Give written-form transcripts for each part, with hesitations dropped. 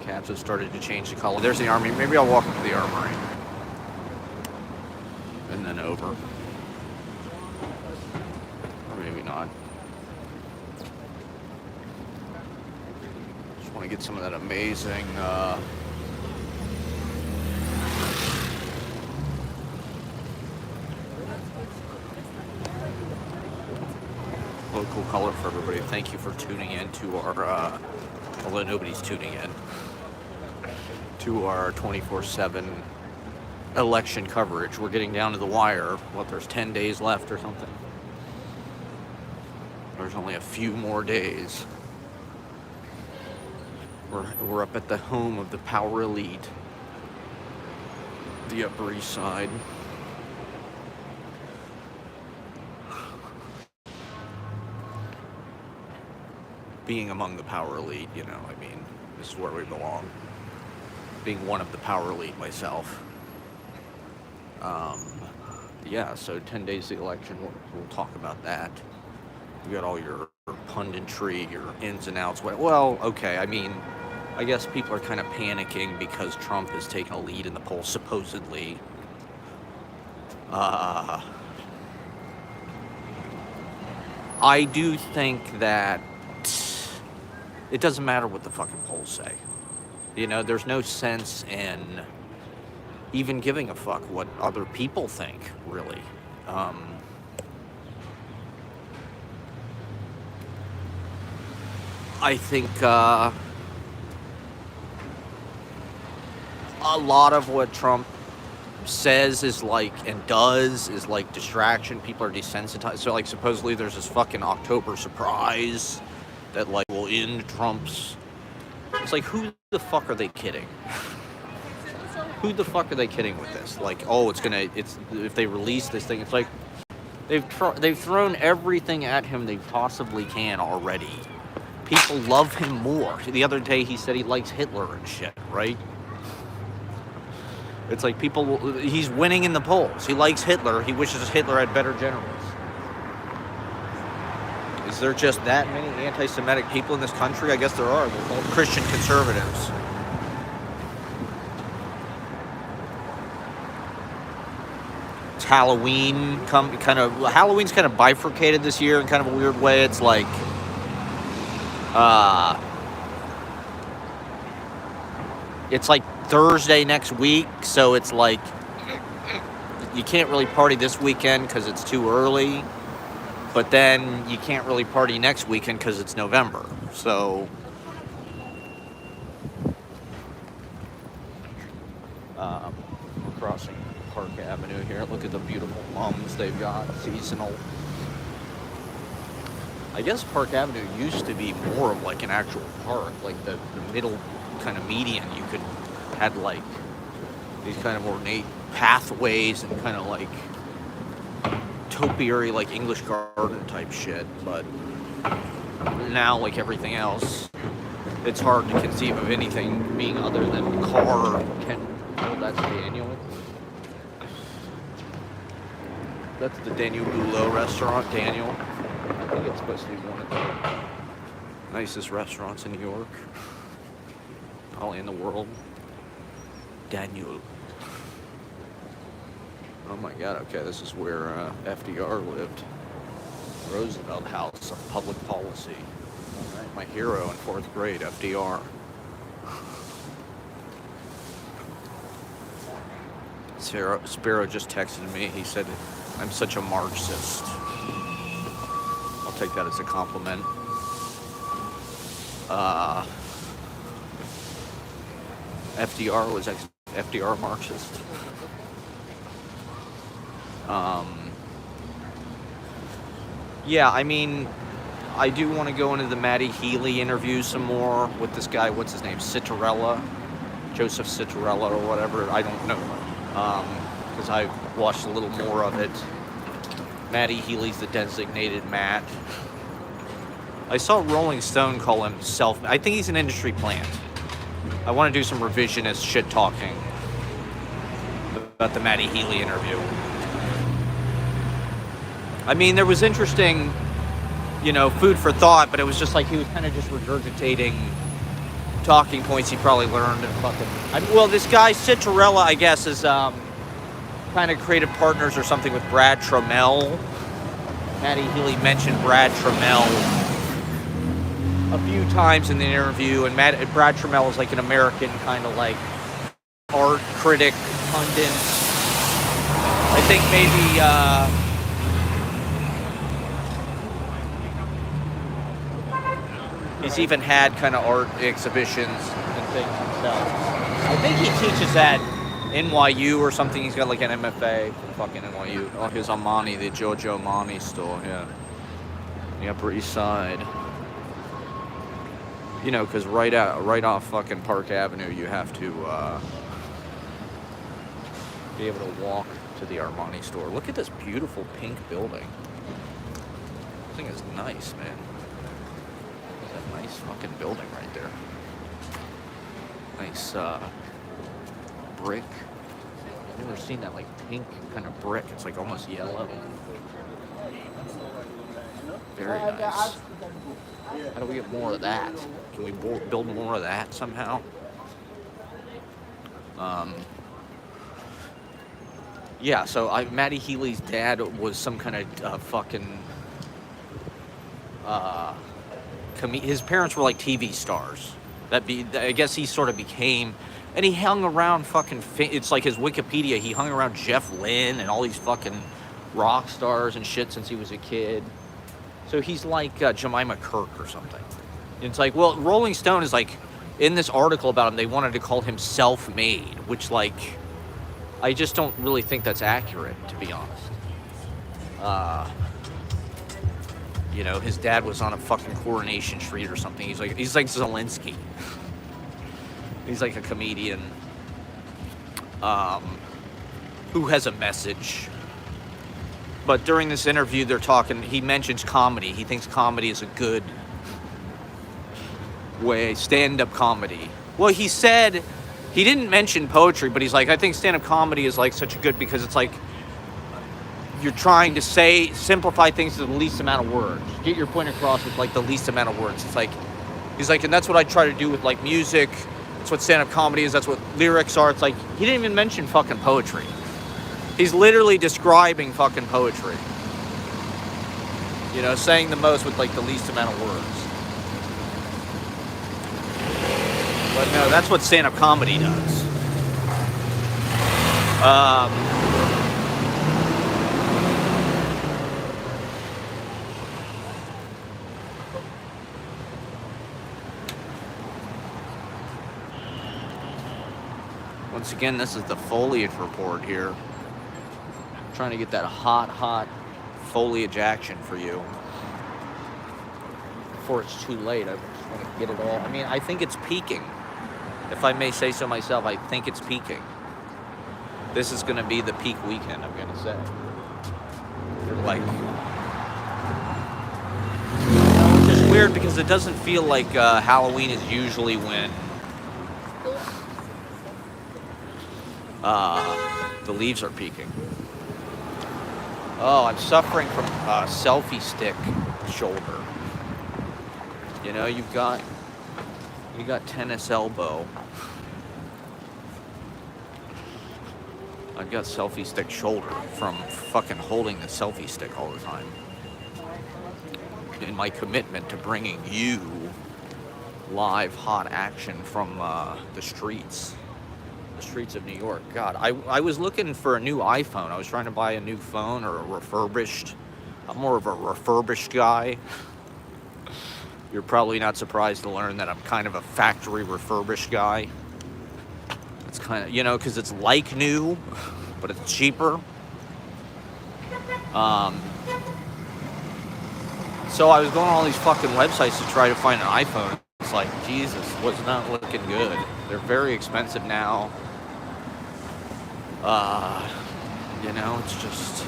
cabs have started to change the color. There's the Army. Maybe I'll walk up to the Armory. And then over. Or maybe not. Just want to get some of that amazing... local color for everybody. Thank you for tuning in to our, although nobody's tuning in, to our 24/7 election coverage. We're getting down to the wire. What, there's 10 days left or something? There's only a few more days. We're up at the home of the power elite, the Upper East Side. Being among the power elite, you know, I mean, this is where we belong. Being one of the power elite myself. Yeah, so 10 days to the election, we'll talk about that. You got all your punditry, your ins and outs. Well, okay, I mean, I guess people are kind of panicking because Trump has taken a lead in the polls, supposedly. I do think that it doesn't matter what the fucking polls say. You know, there's no sense in even giving a fuck what other people think, really. I think a lot of what Trump says is like, and does, is like distraction. People are desensitized. So like supposedly there's this fucking October surprise that like will end Trump's... It's like, who the fuck are they kidding? Who the fuck are they kidding with this? Like, oh, it's if they release this thing, it's like they've thrown everything at him they possibly can already. People love him more. The other day he said he likes Hitler and shit, right? It's like he's winning in the polls. He likes Hitler. He wishes Hitler had better generals. Is there just that many anti-Semitic people in this country? I guess there are. They're called Christian conservatives. It's Halloween. Halloween's kind of bifurcated this year in kind of a weird way. It's like, it's like Thursday next week, so it's like you can't really party this weekend because it's too early. But then you can't really party next weekend because it's November. So, we're crossing Park Avenue here. Look at the beautiful mums they've got, seasonal. I guess Park Avenue used to be more of like an actual park, like the middle kind of median. You had like these kind of ornate pathways and kind of like topiary, like English garden type shit, but now, like everything else, it's hard to conceive of anything being other than car. Oh, that's Daniel. That's the Daniel Boulot restaurant, Daniel. I think it's supposed to be one of the nicest restaurants in New York, probably in the world. Daniel. Oh my god, okay, this is where FDR lived. Roosevelt House of Public Policy. Alright, my hero in 4th grade, FDR. Sparrow just texted me. He said, I'm such a Marxist. I'll take that as a compliment. FDR was FDR Marxist. Yeah, I mean, I do want to go into the Matty Healy interview some more with this guy, what's his name, Joseph Citarella or whatever, I don't know, because I watched a little more of it. Matty Healy's the designated Matt. I saw Rolling Stone call him I think he's an industry plant. I want to do some revisionist shit talking about the Matty Healy interview. I mean, there was interesting, food for thought, but it was just like he was kind of just regurgitating talking points he probably learned and fucking. Well, this guy Citarella, I guess, is kind of creative partners or something with Brad Trammell. Matty Healy mentioned Brad Trammell a few times in the interview, and Brad Trammell is like an American kind of like art critic, pundit. I think maybe he's even had kind of art exhibitions and things himself. I think he teaches at NYU or something. He's got like an MFA from fucking NYU. Oh, his Armani, the Giorgio Armani store, yeah. The Upper East Side. You know, because right off fucking Park Avenue, you have to be able to walk to the Armani store. Look at this beautiful pink building. This thing is nice, man. It's a nice fucking building right there. Nice brick. I've never seen that like pink kind of brick. It's like almost yellow. Very nice. How do we get more of that? Can we build more of that somehow? Yeah, so Matty Healy's dad was some kind of fucking... his parents were like TV stars. I guess he sort of became... And he hung around fucking... It's like his Wikipedia. He hung around Jeff Lynne and all these fucking rock stars and shit since he was a kid. So he's like Jemima Kirk or something. It's like, well, Rolling Stone is like, in this article about him, they wanted to call him self-made, which like, I just don't really think that's accurate, to be honest. You know, his dad was on a fucking Coronation Street or something. He's like Zelensky. He's like a comedian who has a message. But during this interview, he mentions comedy. He thinks comedy is a good way, stand-up comedy. Well, he said, he didn't mention poetry, but he's like, I think stand-up comedy is like such a good, because it's like, you're trying to simplify things to the least amount of words. Get your point across with like the least amount of words. It's like, he's like, and that's what I try to do with like music. That's what stand-up comedy is. That's what lyrics are. It's like, he didn't even mention fucking poetry. He's literally describing fucking poetry. You know, saying the most with like the least amount of words. But no, that's what stand-up comedy does. Once again, this is the foliage report here. Trying to get that hot foliage action for you before it's too late. I just want to get it all. I mean, I think it's peaking. If I may say so myself, I think it's peaking. This is going to be the peak weekend, I'm going to say. Like, which is weird because it doesn't feel like Halloween is usually when the leaves are peaking. Oh, I'm suffering from selfie stick shoulder. You know, you got tennis elbow. I've got selfie stick shoulder from fucking holding the selfie stick all the time. In my commitment to bringing you live hot action from the streets of New York. God, I was looking for a new iPhone. I was trying to buy a new phone or a refurbished. I'm more of a refurbished guy. You're probably not surprised to learn that I'm kind of a factory refurbished guy. It's kind of, you know, because it's like new, but it's cheaper. So I was going on all these fucking websites to try to find an iPhone. It's like, Jesus, was not looking good. They're very expensive now. You know, it's just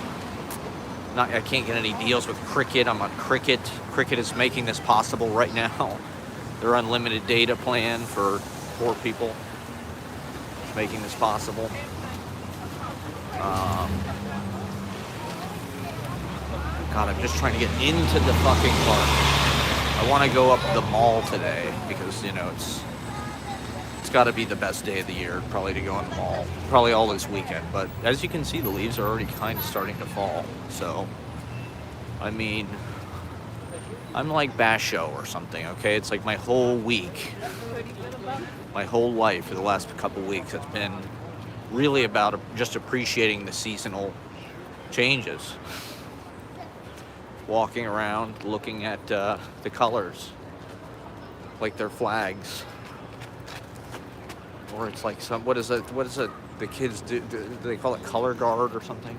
not. I can't get any deals with Cricket. I'm on Cricket. Cricket is making this possible right now. Their unlimited data plan for poor people is making this possible. God, I'm just trying to get into the fucking park. I want to go up the mall today because, you know, it's got to be the best day of the year, probably, to go in the mall. Probably all this weekend. But as you can see, the leaves are already kind of starting to fall. So, I mean, I'm like Basho or something, okay? It's like my whole week, my whole life for the last couple weeks has been really about just appreciating the seasonal changes. Walking around, looking at the colors, like they're flags. Or it's like what is it, the kids do they call it color guard or something?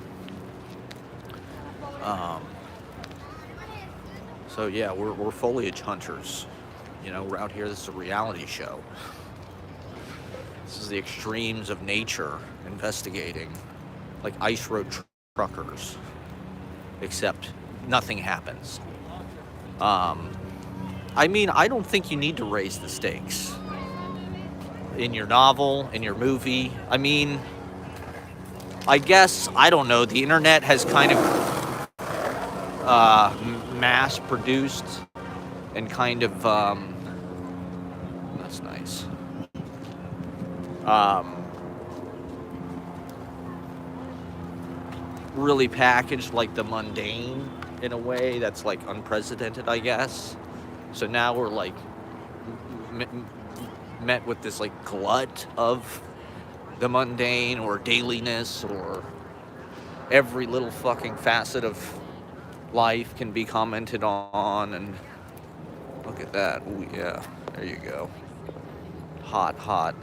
So yeah, we're foliage hunters. You know, we're out here, this is a reality show. This is the extremes of nature investigating, like ice road truckers, except nothing happens. I mean, I don't think you need to raise the stakes in your novel, in your movie. I mean, I guess, I don't know, the internet has kind of mass produced and kind of, that's nice. Really packaged like the mundane in a way that's like unprecedented, I guess. So now we're like met with this like glut of the mundane or dailiness, or every little fucking facet of life can be commented on. And look at that. Ooh, yeah, there you go. Hot.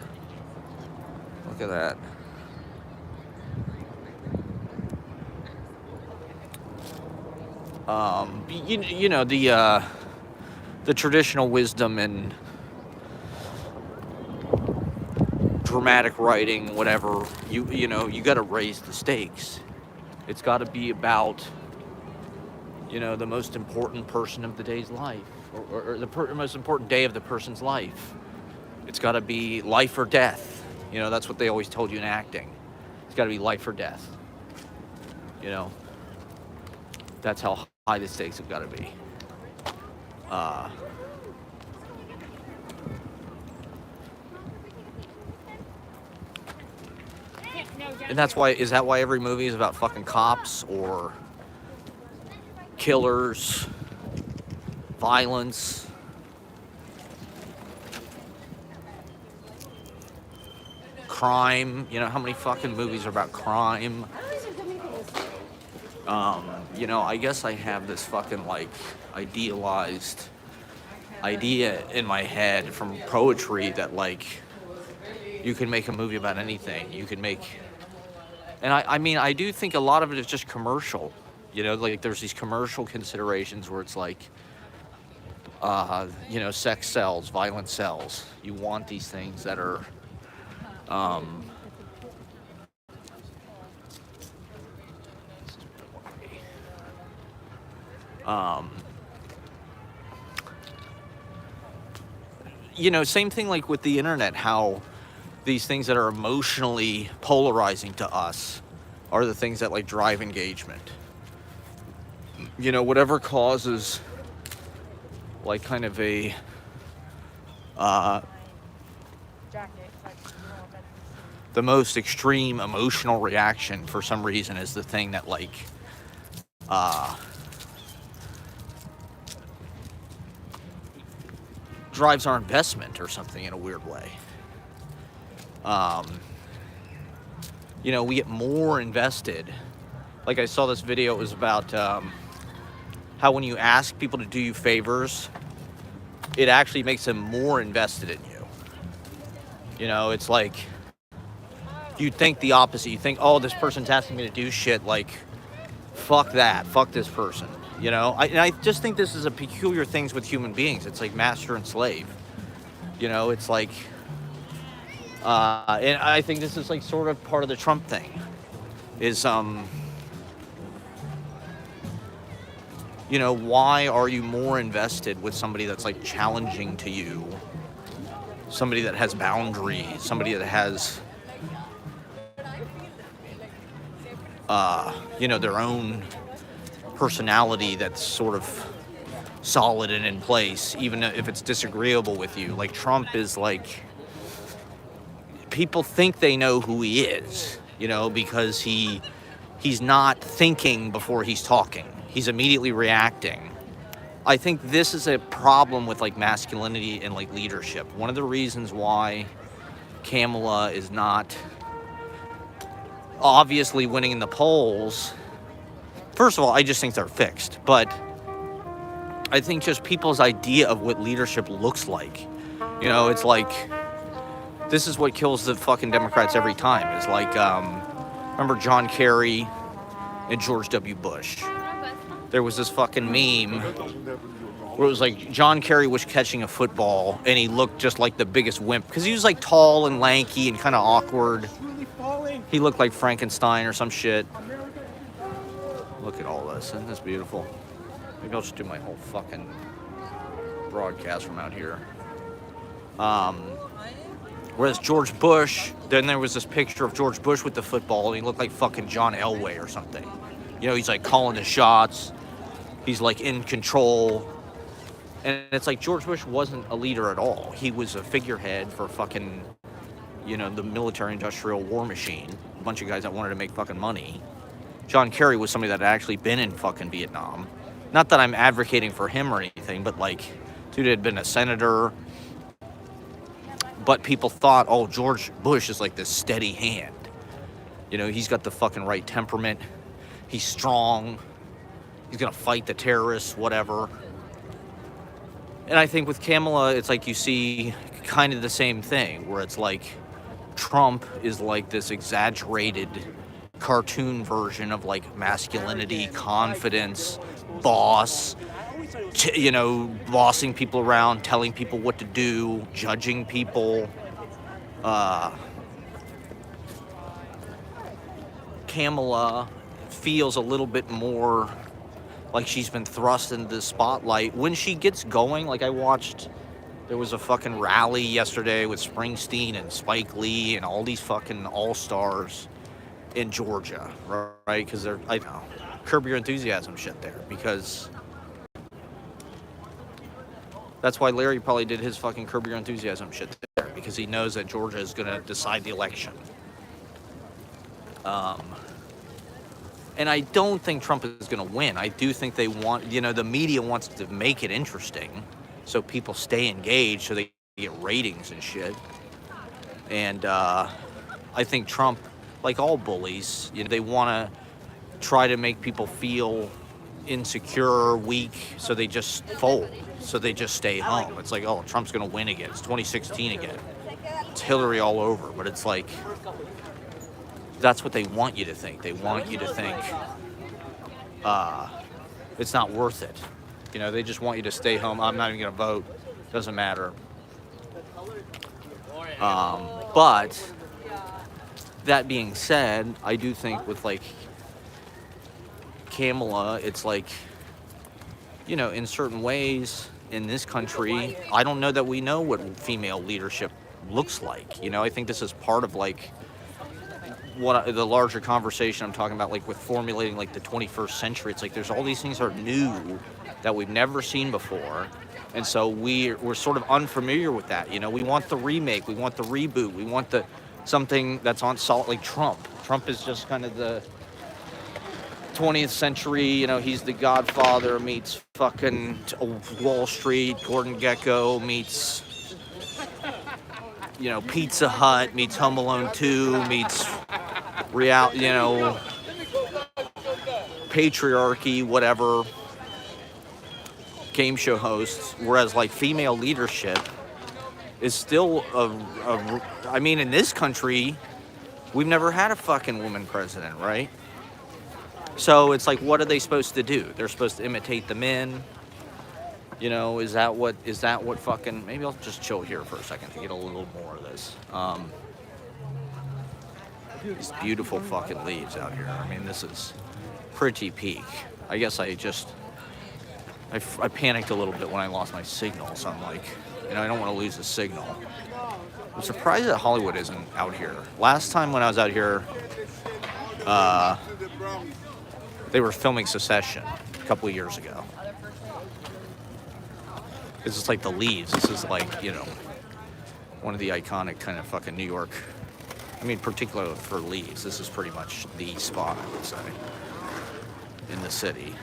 Look at that. You know, the traditional wisdom in dramatic writing, whatever, you know, you got to raise the stakes. It's got to be about, you know, the most important person of the day's life, or the most important day of the person's life. It's got to be life or death. You know, that's what they always told you in acting. It's got to be life or death. You know, that's how high the stakes have got to be. And that's why, is that why every movie is about fucking cops or killers, violence? Crime, you know, how many fucking movies are about crime? You know, I guess I have this fucking like idealized idea in my head from poetry that like you can make a movie about anything. You can make, and I mean, I do think a lot of it is just commercial. You know, like there's these commercial considerations where it's like, you know, sex sells, violence sells. You want these things that are, you know, same thing like with the internet, how these things that are emotionally polarizing to us are the things that like drive engagement. You know, whatever causes like kind of a the most extreme emotional reaction for some reason is the thing that like drives our investment or something in a weird way. You know, we get more invested. Like I saw this video, it was about how when you ask people to do you favors, it actually makes them more invested in you. You know, it's like, you think the opposite. You think, oh, this person's asking me to do shit, like, fuck that, fuck this person. You know, I just think this is a peculiar thing with human beings. It's like master and slave. You know, it's like, and I think this is like sort of part of the Trump thing, is, you know, why are you more invested with somebody that's like challenging to you, somebody that has boundaries, somebody that has, you know, their own personality that's sort of solid and in place, even if it's disagreeable with you. Like Trump is like, people think they know who he is, you know, because he's not thinking before he's talking. He's immediately reacting. I think this is a problem with like masculinity and like leadership. One of the reasons why Kamala is not obviously winning in the polls, first of all, I just think they're fixed, but I think just people's idea of what leadership looks like, you know, it's like, this is what kills the fucking Democrats every time. It's like, remember John Kerry and George W. Bush? There was this fucking meme where it was like John Kerry was catching a football and he looked just like the biggest wimp because he was like tall and lanky and kind of awkward. He looked like Frankenstein or some shit. Look at all this. Isn't this beautiful? Maybe I'll just do my whole fucking broadcast from out here. Whereas George Bush, then there was this picture of George Bush with the football and he looked like fucking John Elway or something. You know, he's like calling the shots. He's like in control. And it's like George Bush wasn't a leader at all. He was a figurehead for fucking, you know, the military-industrial war machine. A bunch of guys that wanted to make fucking money. John Kerry was somebody that had actually been in fucking Vietnam. Not that I'm advocating for him or anything, but like, dude had been a senator. But people thought, oh, George Bush is like this steady hand. You know, he's got the fucking right temperament. He's strong. He's gonna fight the terrorists, whatever. And I think with Kamala, it's like you see kind of the same thing, where it's like Trump is like this exaggerated cartoon version of like masculinity, confidence, boss, you know, bossing people around, telling people what to do, judging people. Kamala feels a little bit more like she's been thrust into the spotlight. When she gets going, like I watched, there was a fucking rally yesterday with Springsteen and Spike Lee and all these fucking all-stars in Georgia, right? Because they're, I know, Curb Your Enthusiasm shit there, because that's why Larry probably did his fucking Curb Your Enthusiasm shit there, because he knows that Georgia is going to decide the election. And I don't think Trump is going to win. I do think they want, you know, the media wants to make it interesting so people stay engaged, so they get ratings and shit. And I think Trump, like all bullies, you know, they want to try to make people feel insecure, weak, so they just fold, so they just stay home. It's like, oh, Trump's going to win again. It's 2016 again. It's Hillary all over. But it's like, that's what they want you to think. They want you to think it's not worth it. You know, they just want you to stay home. I'm not even going to vote. Doesn't matter. But that being said, I do think with like Kamala, it's like, you know, in certain ways in this country, I don't know that we know what female leadership looks like. You know, I think this is part of like what the larger conversation I'm talking about, like with formulating like the 21st century. It's like there's all these things that are new that we've never seen before, and so we're sort of unfamiliar with that. You know, we want the remake, we want the reboot, we want the something that's on solid, like Trump. Trump is just kind of the 20th century, you know, he's the Godfather meets fucking Wall Street, Gordon Gekko meets, you know, Pizza Hut meets Home Alone 2 meets you know, patriarchy, whatever, game show hosts. Whereas like female leadership is still I mean, in this country, we've never had a fucking woman president, right? So it's like, what are they supposed to do? They're supposed to imitate the men. You know, is that what fucking, maybe I'll just chill here for a second to get a little more of this. These beautiful fucking leaves out here. I mean, this is pretty peak. I guess I panicked a little bit when I lost my signal, so I'm like, you know, I don't want to lose the signal. I'm surprised that Hollywood isn't out here. Last time when I was out here, they were filming Succession a couple of years ago. It's just like the leaves. This is like, you know, one of the iconic kind of fucking New York I mean, particularly for Lee's, this is pretty much the spot, I would say, in the city.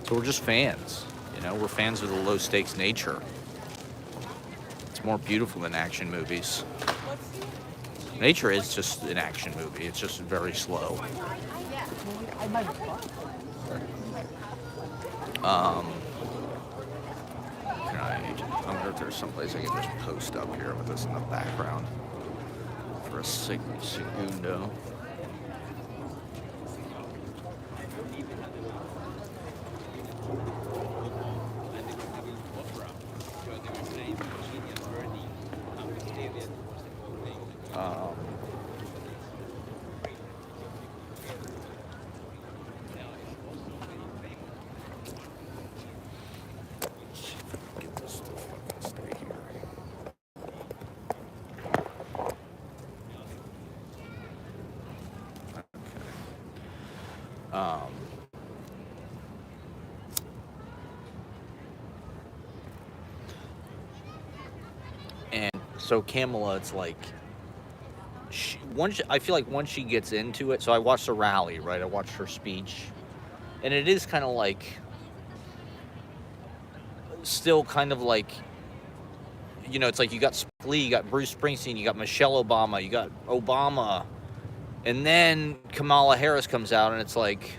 So we're just fans, we're fans of the low stakes nature. It's more beautiful than action movies. Nature is just an action movie. It's just very slow. I wonder if there's someplace I can just post up here with this in the background for a segundo. And so Kamala, it's like, I feel like once she gets into it, so I watched the rally, right? I watched her speech, and it is kind of like, still kind of like, it's like you got Spike Lee, you got Bruce Springsteen, you got Michelle Obama, you got Obama, and then Kamala Harris comes out, and it's like,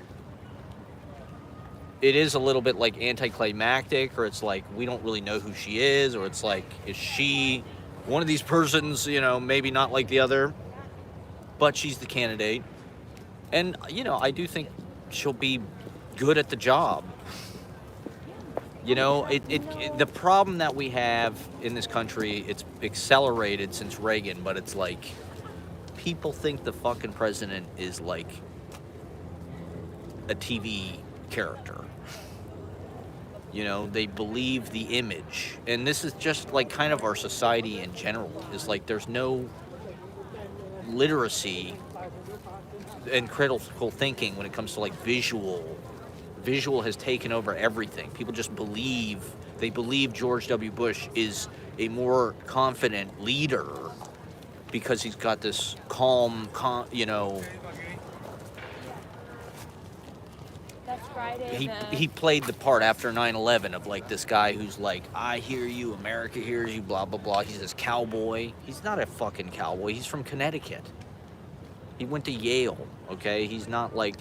it is a little bit like anticlimactic, or it's like we don't really know who she is, or it's like, is she one of these persons, maybe not like the other, but she's the candidate. And, I do think she'll be good at the job. The problem that we have in this country, it's accelerated since Reagan, but it's like, people think the fucking president is like a TV character. They believe the image. And this is just like kind of our society in general. Is like there's no literacy and critical thinking when it comes to like visual. Visual has taken over everything. People just believe George W. Bush is a more confident leader because he's got this calm, he played the part after 9/11 of like this guy who's like, I hear you, America hears you, blah, blah, blah. He's this cowboy. He's not a fucking cowboy. He's from Connecticut. He went to Yale, okay? He's not like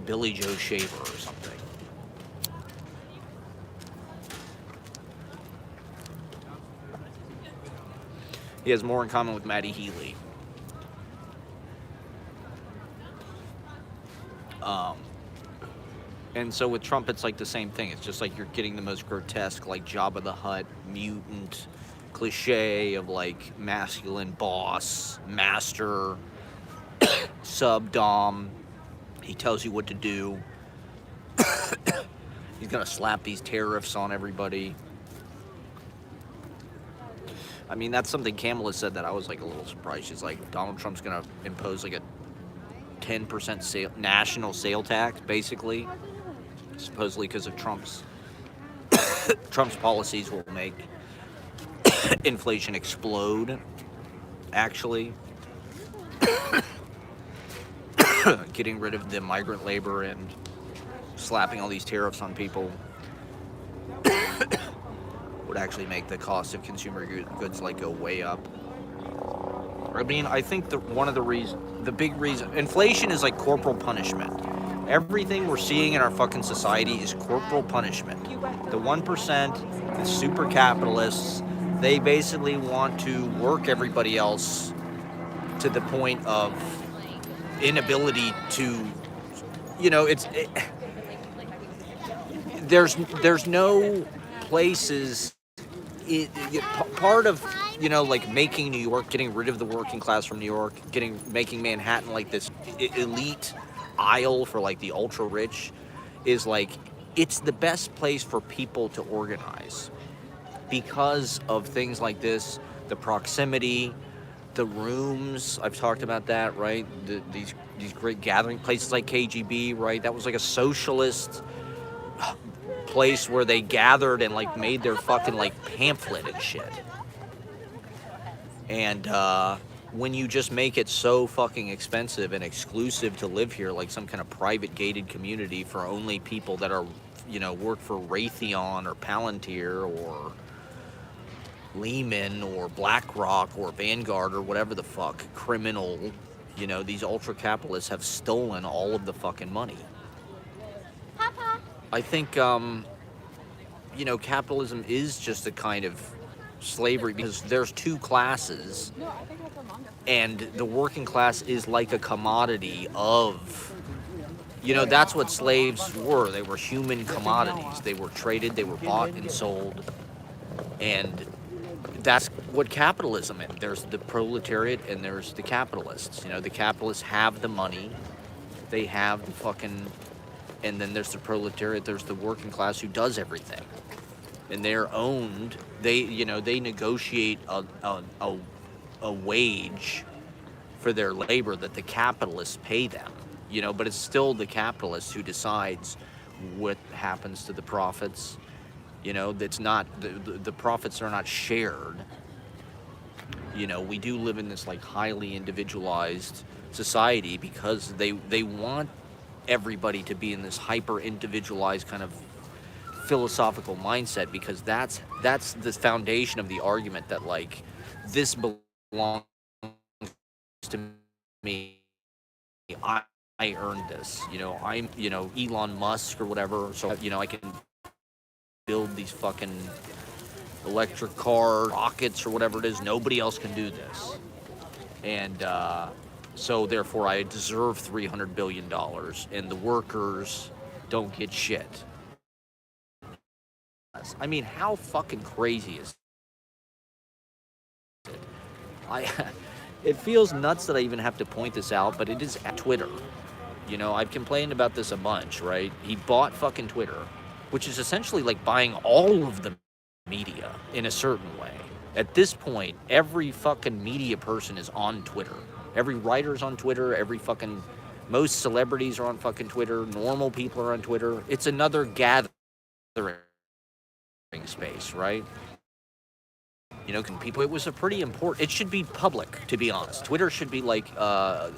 Billy Joe Shaver or something. He has more in common with Matty Healy. And so with Trump, it's like the same thing. It's just like you're getting the most grotesque, like Jabba the Hutt, mutant cliche of like masculine boss, master, sub-dom. He tells you what to do. He's going to slap these tariffs on everybody. I mean, that's something Kamala said that I was like a little surprised. She's like, Donald Trump's going to impose like a 10% national sale tax, basically. Supposedly because of Trump's policies will make inflation explode, actually. Getting rid of the migrant labor and slapping all these tariffs on people would actually make the cost of consumer goods like go way up. I mean, I think the big reason, inflation is like corporal punishment. Everything we're seeing in our fucking society is corporal punishment. The 1%, the super capitalists, they basically want to work everybody else to the point of inability to, there's no places. Part of like making New York, getting rid of the working class from New York, making Manhattan like this elite aisle for like the ultra rich, is like it's the best place for people to organize because of things like this, the proximity, the rooms, I've talked about that, right? These great gathering places like KGB, right? That was like a socialist place where they gathered and like made their fucking like pamphlet and shit. And when you just make it so fucking expensive and exclusive to live here, like some kind of private gated community for only people that are, work for Raytheon or Palantir or Lehman or BlackRock or Vanguard or whatever the fuck criminal, these ultra capitalists have stolen all of the fucking money. Papa. I think, capitalism is just a kind of slavery because there's two classes, and the working class is like a commodity of, that's what slaves were. They were human commodities. They were traded, they were bought and sold, and that's what capitalism is. There's the proletariat and there's the capitalists. The capitalists have the money, they have the fucking, and then there's the proletariat, there's the working class who does everything. And they're owned, they negotiate a wage for their labor that the capitalists pay them, but it's still the capitalist who decides what happens to the profits. That's not, the profits are not shared. We do live in this like highly individualized society because they want everybody to be in this hyper individualized kind of philosophical mindset, because that's the foundation of the argument that like this belongs to me. I earned this. I'm Elon Musk or whatever, so I can build these fucking electric car rockets or whatever it is. Nobody else can do this, and so therefore I deserve $300 billion, and the workers don't get shit. I mean, how fucking crazy is it? It feels nuts that I even have to point this out, but it is at Twitter. I've complained about this a bunch, right? He bought fucking Twitter, which is essentially like buying all of the media in a certain way. At this point, every fucking media person is on Twitter. Every writer's on Twitter, most celebrities are on fucking Twitter, normal people are on Twitter. It's another gathering space, right? People, it was a pretty important, it should be public, to be honest. Twitter should be like, a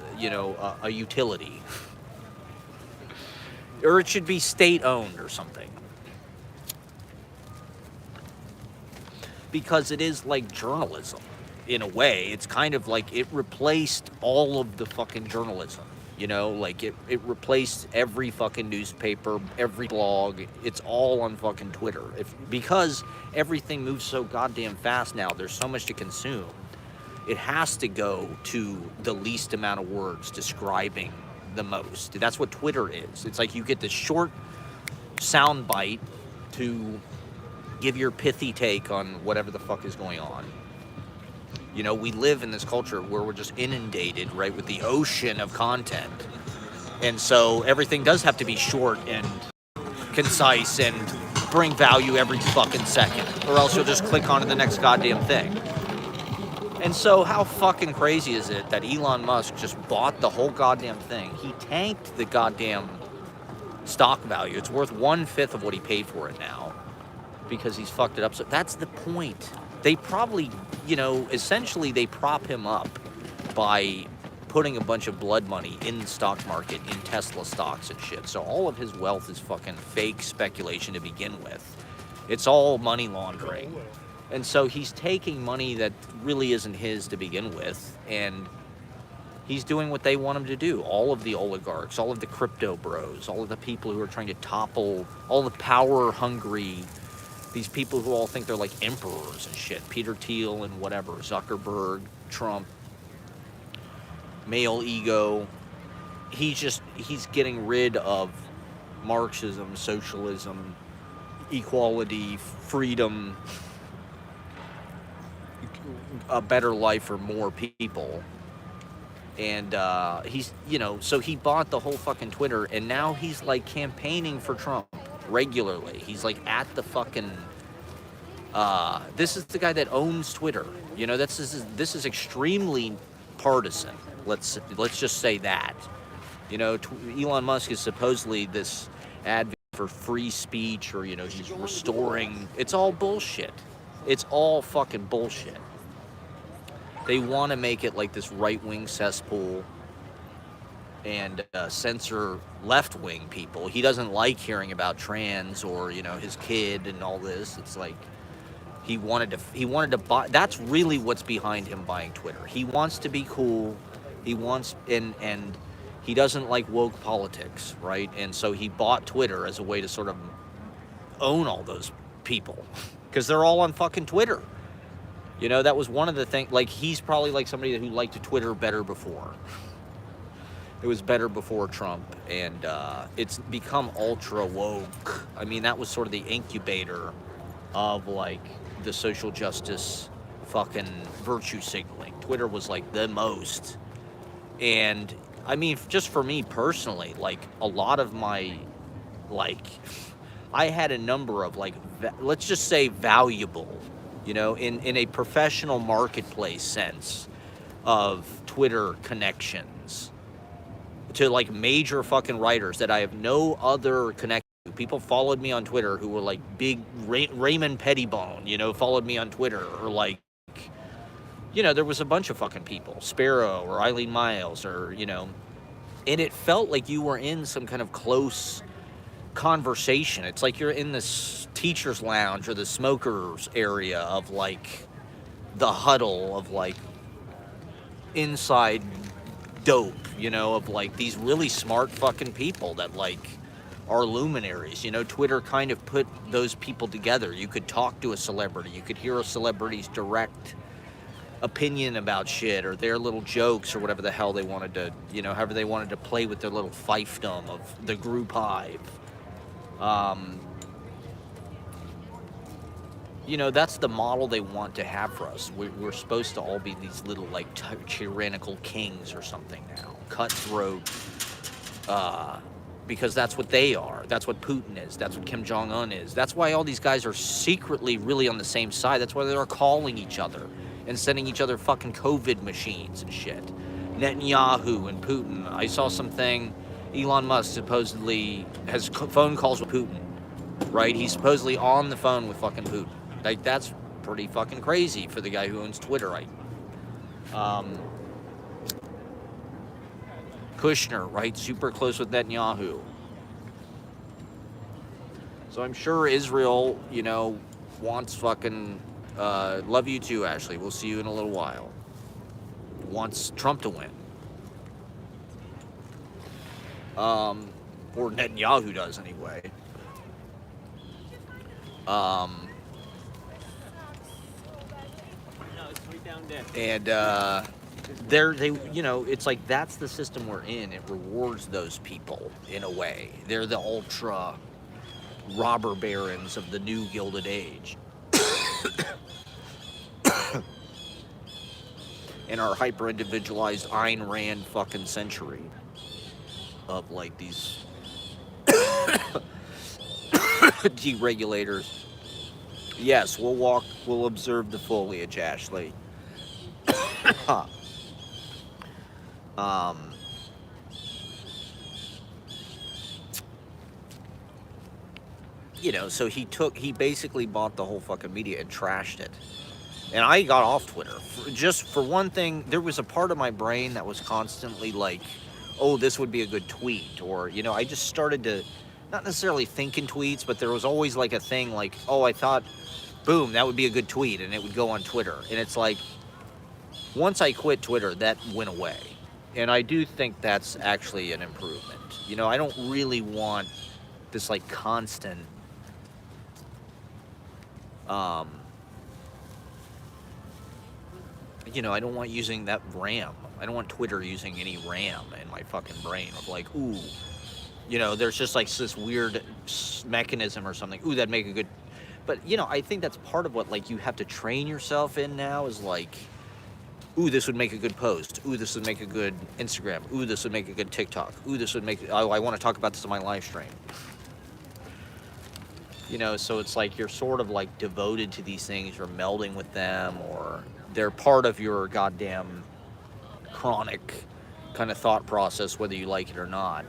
utility. Or it should be state-owned or something. Because it is like journalism, in a way. It's kind of like it replaced all of the fucking journalism. Like it replaced every fucking newspaper, every blog. It's all on fucking Twitter. Because everything moves so goddamn fast now, there's so much to consume. It has to go to the least amount of words describing the most. That's what Twitter is. It's like you get this short sound bite to give your pithy take on whatever the fuck is going on. We live in this culture where we're just inundated, right, with the ocean of content. And so everything does have to be short and concise and bring value every fucking second, or else you'll just click on to the next goddamn thing. And so how fucking crazy is it that Elon Musk just bought the whole goddamn thing? He tanked the goddamn stock value. It's worth 1/5 of what he paid for it now because he's fucked it up. So that's the point. They probably, essentially they prop him up by putting a bunch of blood money in the stock market, in Tesla stocks and shit. So all of his wealth is fucking fake speculation to begin with. It's all money laundering. And so he's taking money that really isn't his to begin with, and he's doing what they want him to do. All of the oligarchs, all of the crypto bros, all of the people who are trying to topple, all the power-hungry, these people who all think they're like emperors and shit. Peter Thiel and whatever, Zuckerberg, Trump, male ego. He's getting rid of Marxism, socialism, equality, freedom, a better life for more people. And he's, so he bought the whole fucking Twitter, and now he's like campaigning for Trump regularly. He's like at the fucking This is the guy that owns Twitter. You know, this is extremely partisan. Let's just say that. You know, Elon Musk is supposedly this advocate for free speech, or he's restoring. It's all bullshit. It's all fucking bullshit. They want to make it like this right-wing cesspool and censor left-wing people. He doesn't like hearing about trans or his kid and all this. It's like he wanted to buy. That's really what's behind him buying Twitter. He wants to be cool. He wants and he doesn't like woke politics, right? And so he bought Twitter as a way to sort of own all those people because they're all on fucking Twitter. That was one of the things. Like, he's probably like somebody who liked Twitter better before. It was better before Trump, and it's become ultra woke. I mean, that was sort of the incubator of like the social justice fucking virtue signaling. Twitter was like the most. And I mean, just for me personally, like a lot of my, like, I had a number of like, let's just say valuable, in a professional marketplace sense of Twitter connections to like major fucking writers that I have no other connection to. People followed me on Twitter who were like big Raymond Pettibone, followed me on Twitter, or like, there was a bunch of fucking people, Sparrow or Eileen Miles, or, and it felt like you were in some kind of close conversation. It's like you're in this teacher's lounge or the smokers area of like the huddle of like inside dope, of like these really smart fucking people that like are luminaries. Twitter kind of put those people together. You could talk to a celebrity, you could hear a celebrity's direct opinion about shit or their little jokes or whatever the hell they wanted to, however they wanted to play with their little fiefdom of the group hive. That's the model they want to have for us. We're supposed to all be these little like tyrannical kings or something now, cutthroat, because that's what they are. That's what Putin is. That's what Kim Jong-un is. That's why all these guys are secretly really on the same side. That's why they're calling each other and sending each other fucking COVID machines and shit. Netanyahu and Putin. I saw something. Elon Musk supposedly has phone calls with Putin, right? He's supposedly on the phone with fucking Putin. Like, that's pretty fucking crazy for the guy who owns Twitter, right? Kushner, right? Super close with Netanyahu. So I'm sure Israel, wants fucking... love you too, Ashley. We'll see you in a little while. Wants Trump to win. Or Netanyahu does anyway. And it's like that's the system we're in. It rewards those people in a way. They're the ultra robber barons of the new Gilded Age. In our hyper-individualized Ayn Rand fucking century of like these deregulators. Yes, we'll observe the foliage, Ashley. So he basically bought the whole fucking media and trashed it. And I got off Twitter. Just for one thing, there was a part of my brain that was constantly like, oh, this would be a good tweet. Or, I just started to, not necessarily think in tweets, but there was always like a thing like, oh, I thought, boom, that would be a good tweet. And it would go on Twitter. And it's like, once I quit Twitter, that went away. And I do think that's actually an improvement. I don't really want this like constant, I don't want using that RAM. I don't want Twitter using any RAM in my fucking brain of like, ooh, there's just like this weird mechanism or something. Ooh, that'd make a good, but I think that's part of what like you have to train yourself in now is like, ooh, this would make a good post. Ooh, this would make a good Instagram. Ooh, this would make a good TikTok. Ooh, this would make, oh, I want to talk about this on my live stream. So it's like you're sort of like devoted to these things, you're melding with them, or they're part of your goddamn chronic kind of thought process, whether you like it or not.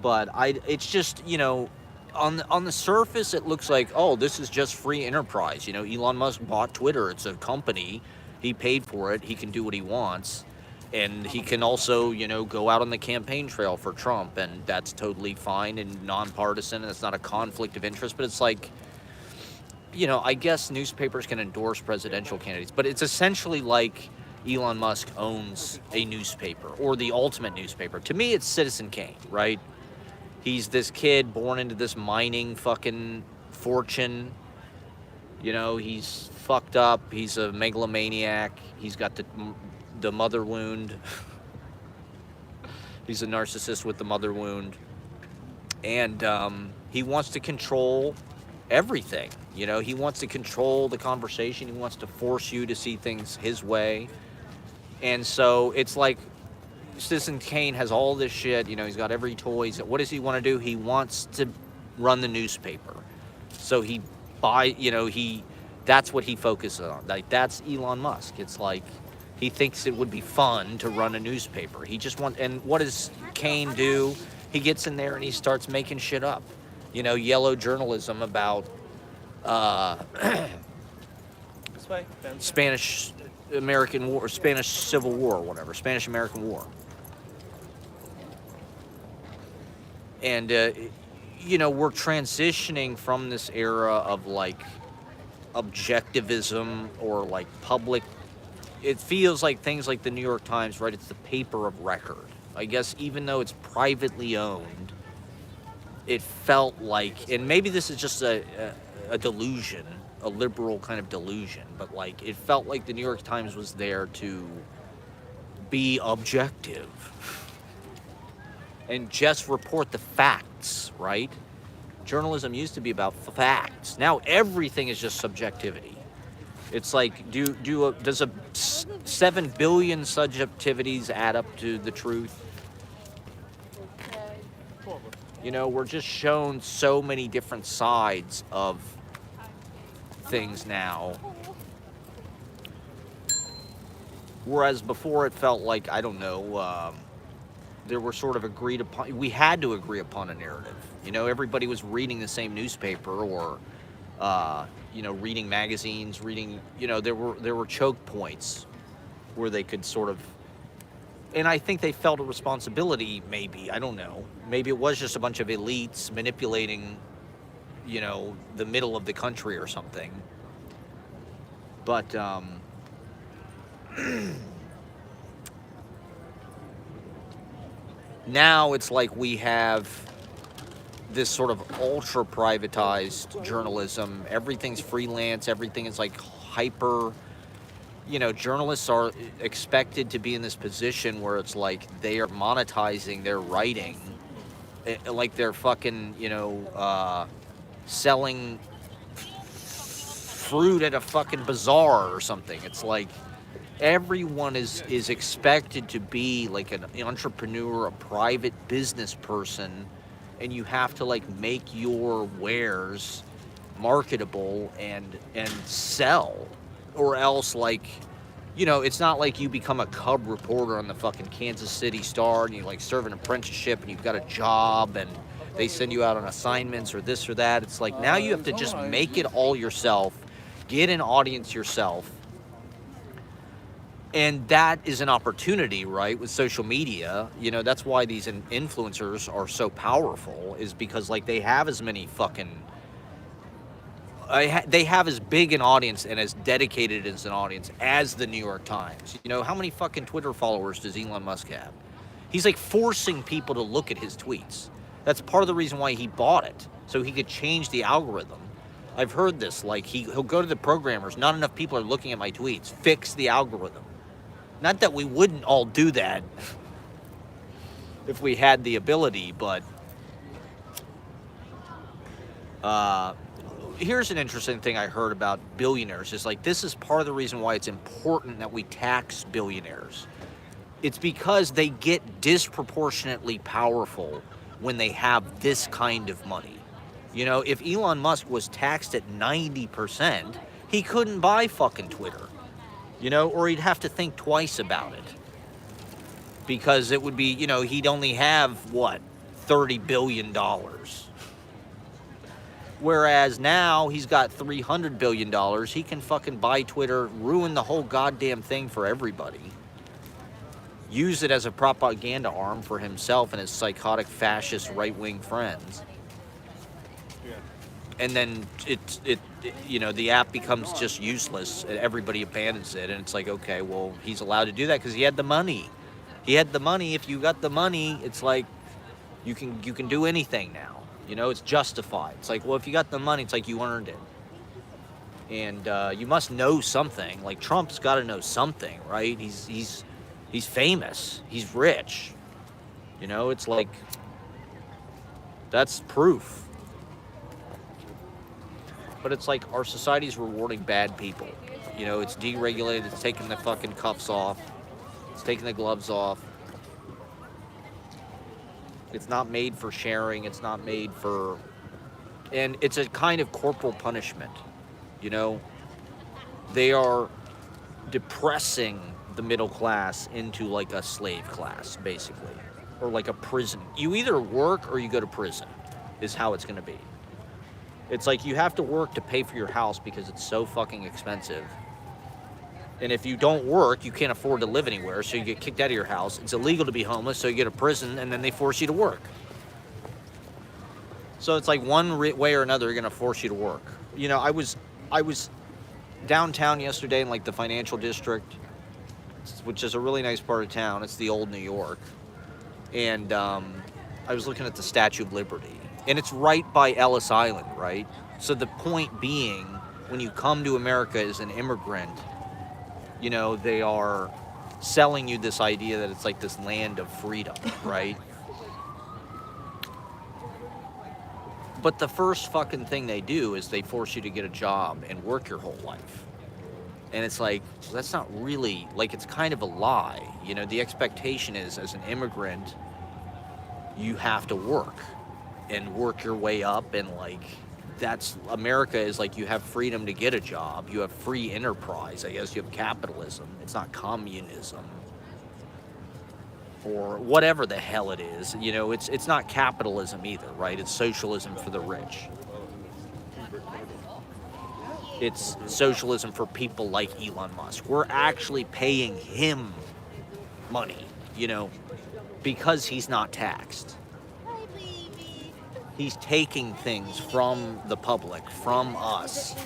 But it's just, on the surface, it looks like, oh, this is just free enterprise. Elon Musk bought Twitter. It's a company. He paid for it. He can do what he wants. And he can also, go out on the campaign trail for Trump. And that's totally fine and nonpartisan. And it's not a conflict of interest. But it's like, I guess newspapers can endorse presidential candidates. But it's essentially like Elon Musk owns a newspaper, or the ultimate newspaper. To me, it's Citizen Kane, right? He's this kid born into this mining fucking fortune. He's fucked up. He's a megalomaniac. He's got the mother wound. He's a narcissist with the mother wound. And he wants to control everything. He wants to control the conversation. He wants to force you to see things his way. And so it's like, Citizen Kane has all this shit, he's got every toy. What does he want to do? He wants to run the newspaper. So that's what he focuses on. Like, that's Elon Musk. It's like, he thinks it would be fun to run a newspaper. And what does Kane do? He gets in there and he starts making shit up. Yellow journalism about This way, Ben. Spanish American War, Spanish Civil War, or whatever, Spanish American War. And, we're transitioning from this era of, like, objectivism or, like, public. It feels like things like the New York Times, right? It's the paper of record. I guess even though it's privately owned, it felt like, and maybe this is just a delusion, a liberal kind of delusion, but, like, it felt like the New York Times was there to be objective and just report the facts, right? Journalism used to be about facts. Now everything is just subjectivity. It's like, does 7 billion subjectivities add up to the truth? We're just shown so many different sides of things now. Whereas before it felt like, I don't know, there were sort of we had to agree upon a narrative. Everybody was reading the same newspaper, or, reading magazines, there were choke points where they could sort of, and I think they felt a responsibility, maybe, I don't know. Maybe it was just a bunch of elites manipulating, the middle of the country or something. But, now it's like we have this sort of ultra privatized journalism. Everything's freelance. Everything is like hyper. Journalists are expected to be in this position where it's like they are monetizing their writing, like they're fucking, selling fruit at a fucking bazaar or something. It's like everyone is expected to be like an entrepreneur, a private business person, and you have to like make your wares marketable and sell, or else, like, it's not like you become a cub reporter on the fucking Kansas City Star and you like serve an apprenticeship and you've got a job and they send you out on assignments or this or that. It's like now you have to just make it all yourself, get an audience yourself. And that is an opportunity, right, with social media. That's why these influencers are so powerful, is because, like, they have as many fucking... they have as big an audience and as dedicated as an audience as the New York Times. How many fucking Twitter followers does Elon Musk have? He's, like, forcing people to look at his tweets. That's part of the reason why he bought it, so he could change the algorithm. I've heard this, like, he'll go to the programmers, not enough people are looking at my tweets, fix the algorithm. Not that we wouldn't all do that if we had the ability, but here's an interesting thing I heard about billionaires. Is like, this is part of the reason why it's important that we tax billionaires. It's because they get disproportionately powerful when they have this kind of money. You know, if Elon Musk was taxed at 90%, he couldn't buy fucking Twitter. You know, or he'd have to think twice about it. Because it would be, you know, he'd only have, what, $30 billion. Whereas now he's got $300 billion. He can fucking buy Twitter, ruin the whole goddamn thing for everybody. Use it as a propaganda arm for himself and his psychotic fascist right-wing friends. And then it you know, the app becomes just useless and everybody abandons it. And it's like, okay, well, he's allowed to do that because he had the money. He had the money. If you got the money, it's like you can do anything now. You know, it's justified. It's like, well, if you got the money, it's like you earned it. And you must know something. Like Trump's got to know something, right? He's famous. He's rich. You know, it's like that's proof. But it's like our society's rewarding bad people. You know, it's deregulated. It's taking the fucking cuffs off. It's taking the gloves off. It's not made for sharing. It's not made for... And it's a kind of corporal punishment. You know? They are depressing the middle class into like a slave class, basically. Or like a prison. You either work or you go to prison, is how it's going to be. It's like you have to work to pay for your house because it's so fucking expensive. And if you don't work, you can't afford to live anywhere, so you get kicked out of your house. It's illegal to be homeless, so you get to prison, and then they force you to work. So it's like one way or another, they're going to force you to work. You know, I was downtown yesterday in like the financial district, which is a really nice part of town. It's the old New York. And I was looking at the Statue of Liberty. And it's right by Ellis Island, right? So the point being, when you come to America as an immigrant, you know, they are selling you this idea that it's like this land of freedom, right? But the first fucking thing they do is they force you to get a job and work your whole life. And it's like, that's not really, like, it's kind of a lie. You know, the expectation is, as an immigrant, you have to work. And work your way up, and like that's America is like you have freedom to get a job, you have free enterprise, I guess you have capitalism. It's not communism or whatever the hell it is. You know, it's not capitalism either, right? It's socialism for the rich. It's socialism for people like Elon Musk. We're actually paying him money, you know, because he's not taxed. He's taking things from the public, from us,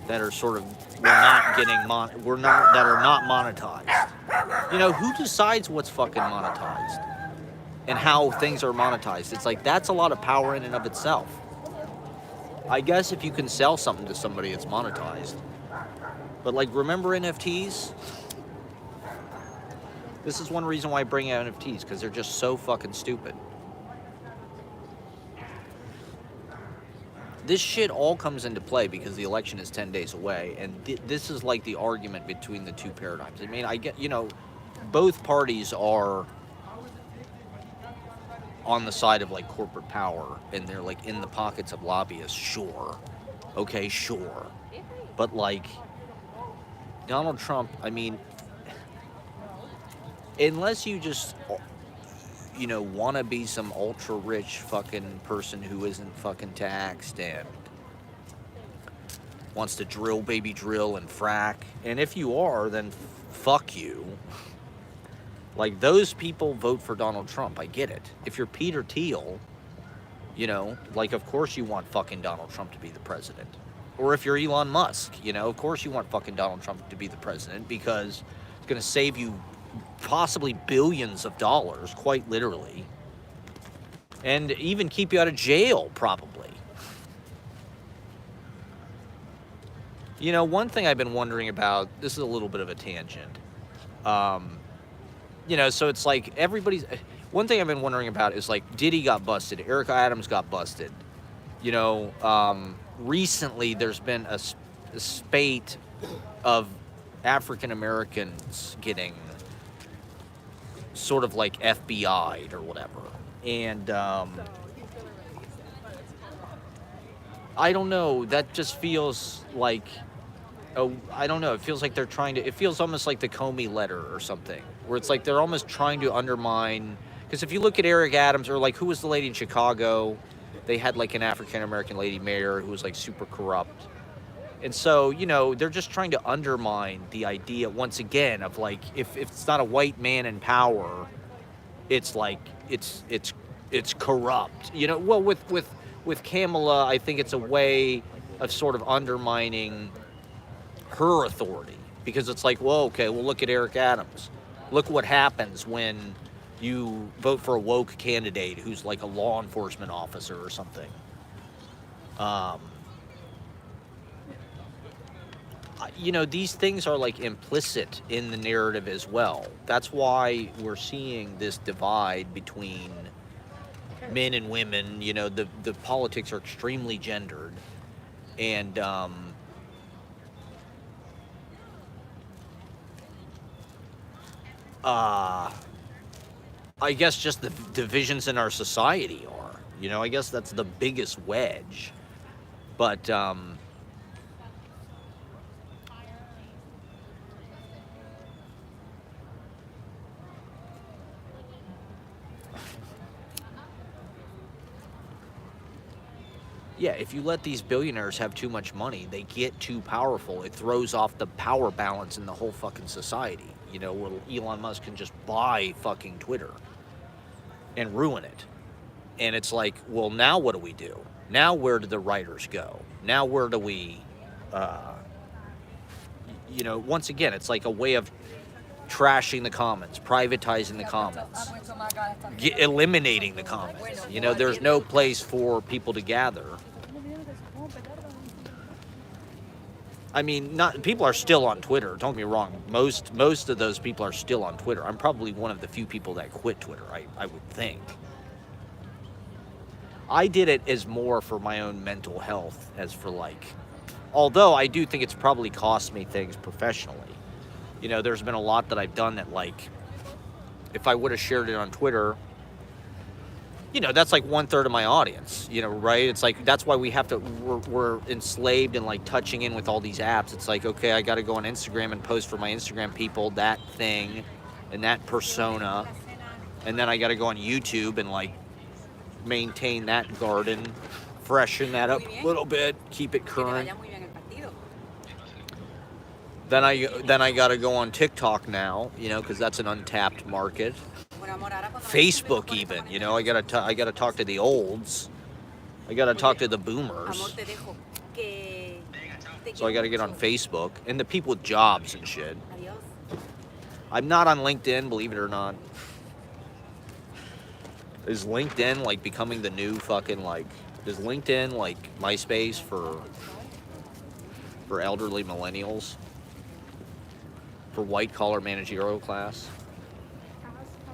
that are sort of that are not monetized. You know, who decides what's fucking monetized and how things are monetized? It's like that's a lot of power in and of itself. I guess if you can sell something to somebody, it's monetized. But like, remember NFTs? This is one reason why I bring out NFTs, because they're just so fucking stupid. This shit all comes into play because the election is 10 days away, and this is like the argument between the two paradigms. I mean, I get, you know, both parties are on the side of like corporate power, and they're like in the pockets of lobbyists, sure. Okay, sure. But like, Donald Trump, I mean, unless you just, you know, want to be some ultra rich fucking person who isn't fucking taxed and wants to drill baby drill and frack, and if you are, then fuck you. Like, those people vote for Donald Trump. I get it. If you're Peter Thiel, you know, like, of course you want fucking Donald Trump to be the president. Or if you're Elon Musk, you know, of course you want fucking Donald Trump to be the president, because it's going to save you possibly billions of dollars, quite literally, and even keep you out of jail, probably. You know, one thing I've been wondering about, this is a little bit of a tangent, you know, so it's like one thing I've been wondering about is like, Diddy got busted, Erica Adams got busted, you know, recently there's been a spate of African Americans getting sort of like FBI'd or whatever, and I don't know. That just feels like, oh, I don't know. It feels like they're trying to. It feels almost like the Comey letter or something, where it's like they're almost trying to undermine. Because if you look at Eric Adams, or like who was the lady in Chicago, they had like an African American lady mayor who was like super corrupt. And so, they're just trying to undermine the idea once again of like if it's not a white man in power, it's like it's corrupt. Well, with Kamala, I think it's a way of sort of undermining her authority, because it's like, well, okay, well, look at Eric Adams. Look what happens when you vote for a woke candidate who's like a law enforcement officer or something. These things are like implicit in the narrative as well. That's why we're seeing this divide between men and women. The politics are extremely gendered, and I guess just the divisions in our society are. I guess that's the biggest wedge. But yeah, if you let these billionaires have too much money, they get too powerful. It throws off the power balance in the whole fucking society. Where Elon Musk can just buy fucking Twitter and ruin it. And it's like, well, now what do we do? Now where do the writers go? Now where do we, once again, it's like a way of trashing the commons, privatizing the commons, eliminating the commons. There's no place for people to gather. I mean, people are still on Twitter. Don't get me wrong. Most of those people are still on Twitter. I'm probably one of the few people that quit Twitter, I would think. I did it as more for my own mental health, as for like, although I do think it's probably cost me things professionally. There's been a lot that I've done that, like, if I would have shared it on Twitter, that's like 1/3 of my audience, right? It's like, that's why we're enslaved and like touching in with all these apps. It's like, okay, I got to go on Instagram and post for my Instagram people, that thing and that persona. And then I got to go on YouTube and like maintain that garden, freshen that up a little bit, keep it current. Then I got to go on TikTok now, because that's an untapped market. Facebook even, I gotta talk to the olds. I gotta talk to the boomers. So I gotta get on Facebook and the people with jobs and shit. I'm not on LinkedIn, believe it or not. Is LinkedIn like becoming the new fucking like? Is LinkedIn like MySpace for elderly millennials? For white collar managerial class?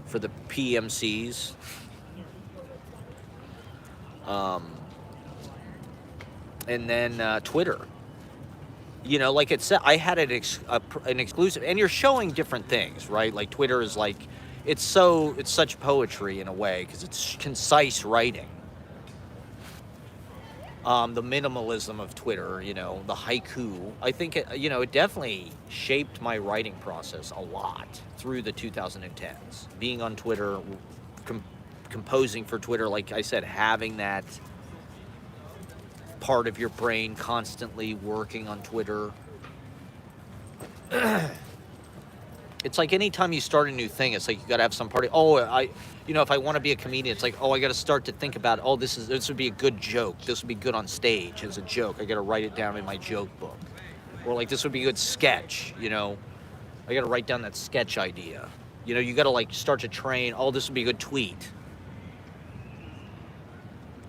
For the PMCs. And then Twitter. Like it said, I had an exclusive, and you're showing different things, right? Like Twitter is like, it's such poetry in a way, because it's concise writing. The minimalism of Twitter, the haiku, I think it definitely shaped my writing process a lot through the 2010s. Being on Twitter, composing for Twitter, like I said, having that part of your brain constantly working on Twitter. It's like anytime you start a new thing, it's like you got to have some party. If I want to be a comedian, it's like, I got to start to think about, this would be a good joke. This would be good on stage as a joke. I got to write it down in my joke book. Or like, this would be a good sketch, I got to write down that sketch idea. You got to like start to train, this would be a good tweet.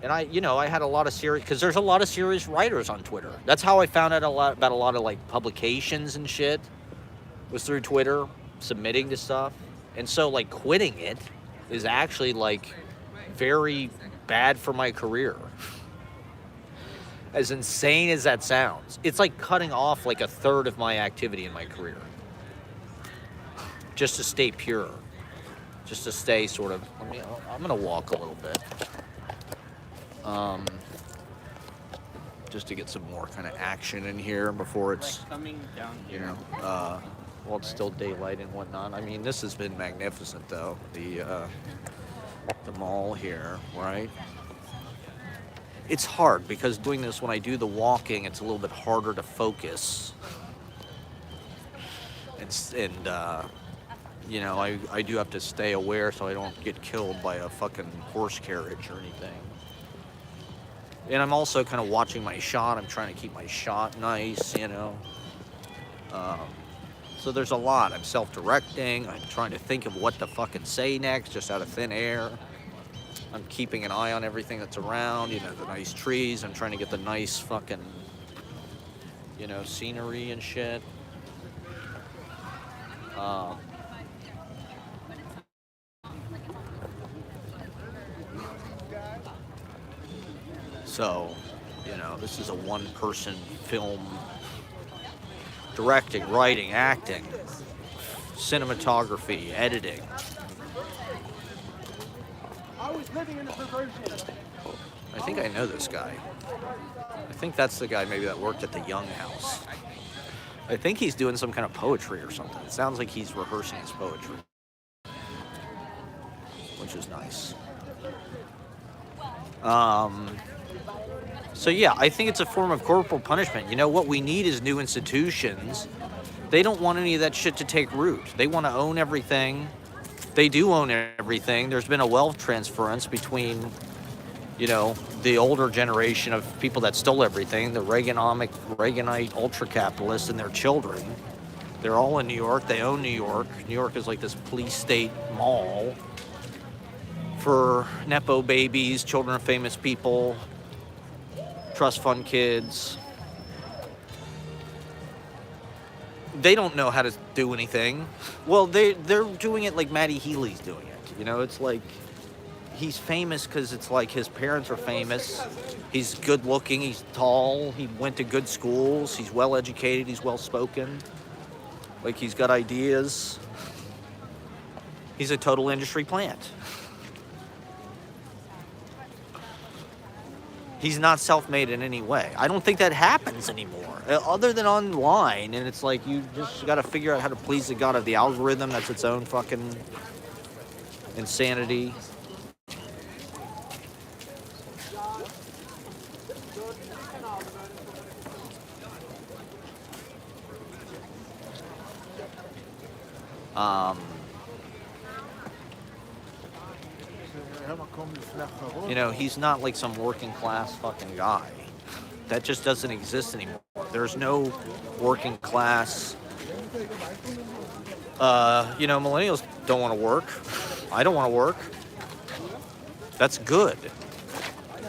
And I had a lot of serious, because there's a lot of serious writers on Twitter. That's how I found out about a lot of like publications and shit, was through Twitter, submitting to stuff. And so like quitting it is actually like very bad for my career. As insane as that sounds, it's like cutting off like 1/3 of my activity in my career. Just to stay pure. Just to stay sort of, I'm gonna walk a little bit. just to get some more kind of action in here before it's, Coming down you here. know, well, it's still daylight and whatnot. I mean, this has been magnificent, though. The mall here, right? It's hard because doing this when I do the walking, it's a little bit harder to focus. You know, I do have to stay aware so I don't get killed by a fucking horse carriage or anything. And I'm also kind of watching my shot. I'm trying to keep my shot nice, you know. So there's a lot. I'm self-directing. I'm trying to think of what to fucking say next, just out of thin air. I'm keeping an eye on everything that's around, you know, the nice trees. I'm trying to get the nice fucking, you know, scenery and shit. So, you know, this is a one-person film, directing, writing, acting, cinematography, editing. I think I know this guy. I think that's the guy maybe that worked at the Young House. I think he's doing some kind of poetry or something. It sounds like he's rehearsing his poetry, which is nice. So yeah, I think it's a form of corporal punishment. You know, what we need is new institutions. They don't want any of that shit to take root. They want to own everything. They do own everything. There's been a wealth transference between, you know, the older generation of people that stole everything, the Reaganite ultra-capitalists and their children. They're all in New York. They own New York. New York is like this police state mall for Nepo babies, children of famous people, trust fund kids. They don't know how to do anything. Well, they're doing it like Matty Healy's doing it. You know, it's like he's famous because it's like his parents are famous. He's good looking, he's tall, he went to good schools, he's well educated, he's well spoken. Like, he's got ideas. He's a total industry plant. He's not self-made in any way. I don't think that happens anymore, other than online. And it's like, you just got to figure out how to please the god of the algorithm. That's its own fucking insanity. You know, he's not like some working class fucking guy. That just doesn't exist anymore. There's no working class. You know, millennials don't want to work. I don't want to work. That's good.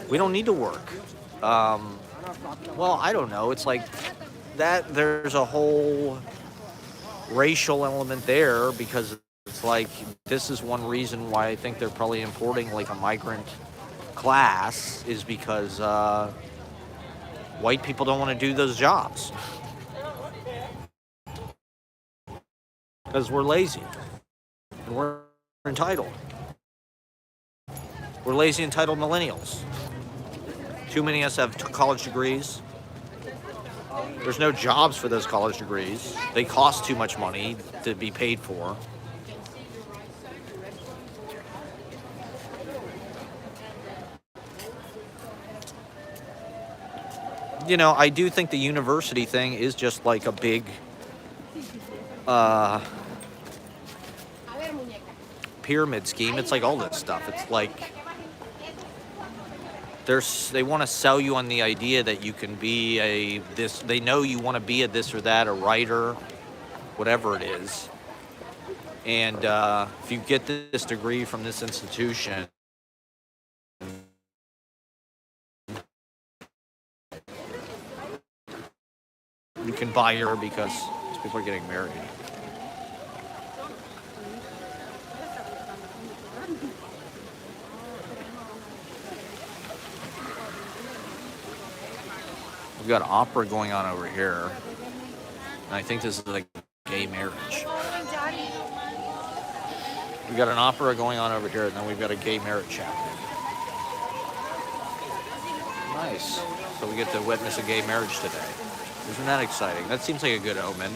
We don't need to work. Well, I don't know. It's like that. There's a whole racial element there because it's like, this is one reason why I think they're probably importing like a migrant class, is because white people don't want to do those jobs. Because we're lazy. And we're entitled. We're lazy, entitled millennials. Too many of us have college degrees. There's no jobs for those college degrees. They cost too much money to be paid for. You know, I do think the university thing is just like a big pyramid scheme. It's like all this stuff. It's like they want to sell you on the idea that you can be they know you want to be a this or that, a writer, whatever it is. And if you get this degree from this institution, you can buy her because people are getting married. We've got opera going on over here. And I think this is like gay marriage. We've got an opera going on over here, and then we've got a gay marriage happening. Nice. So we get to witness a gay marriage today. Isn't that exciting? That seems like a good omen.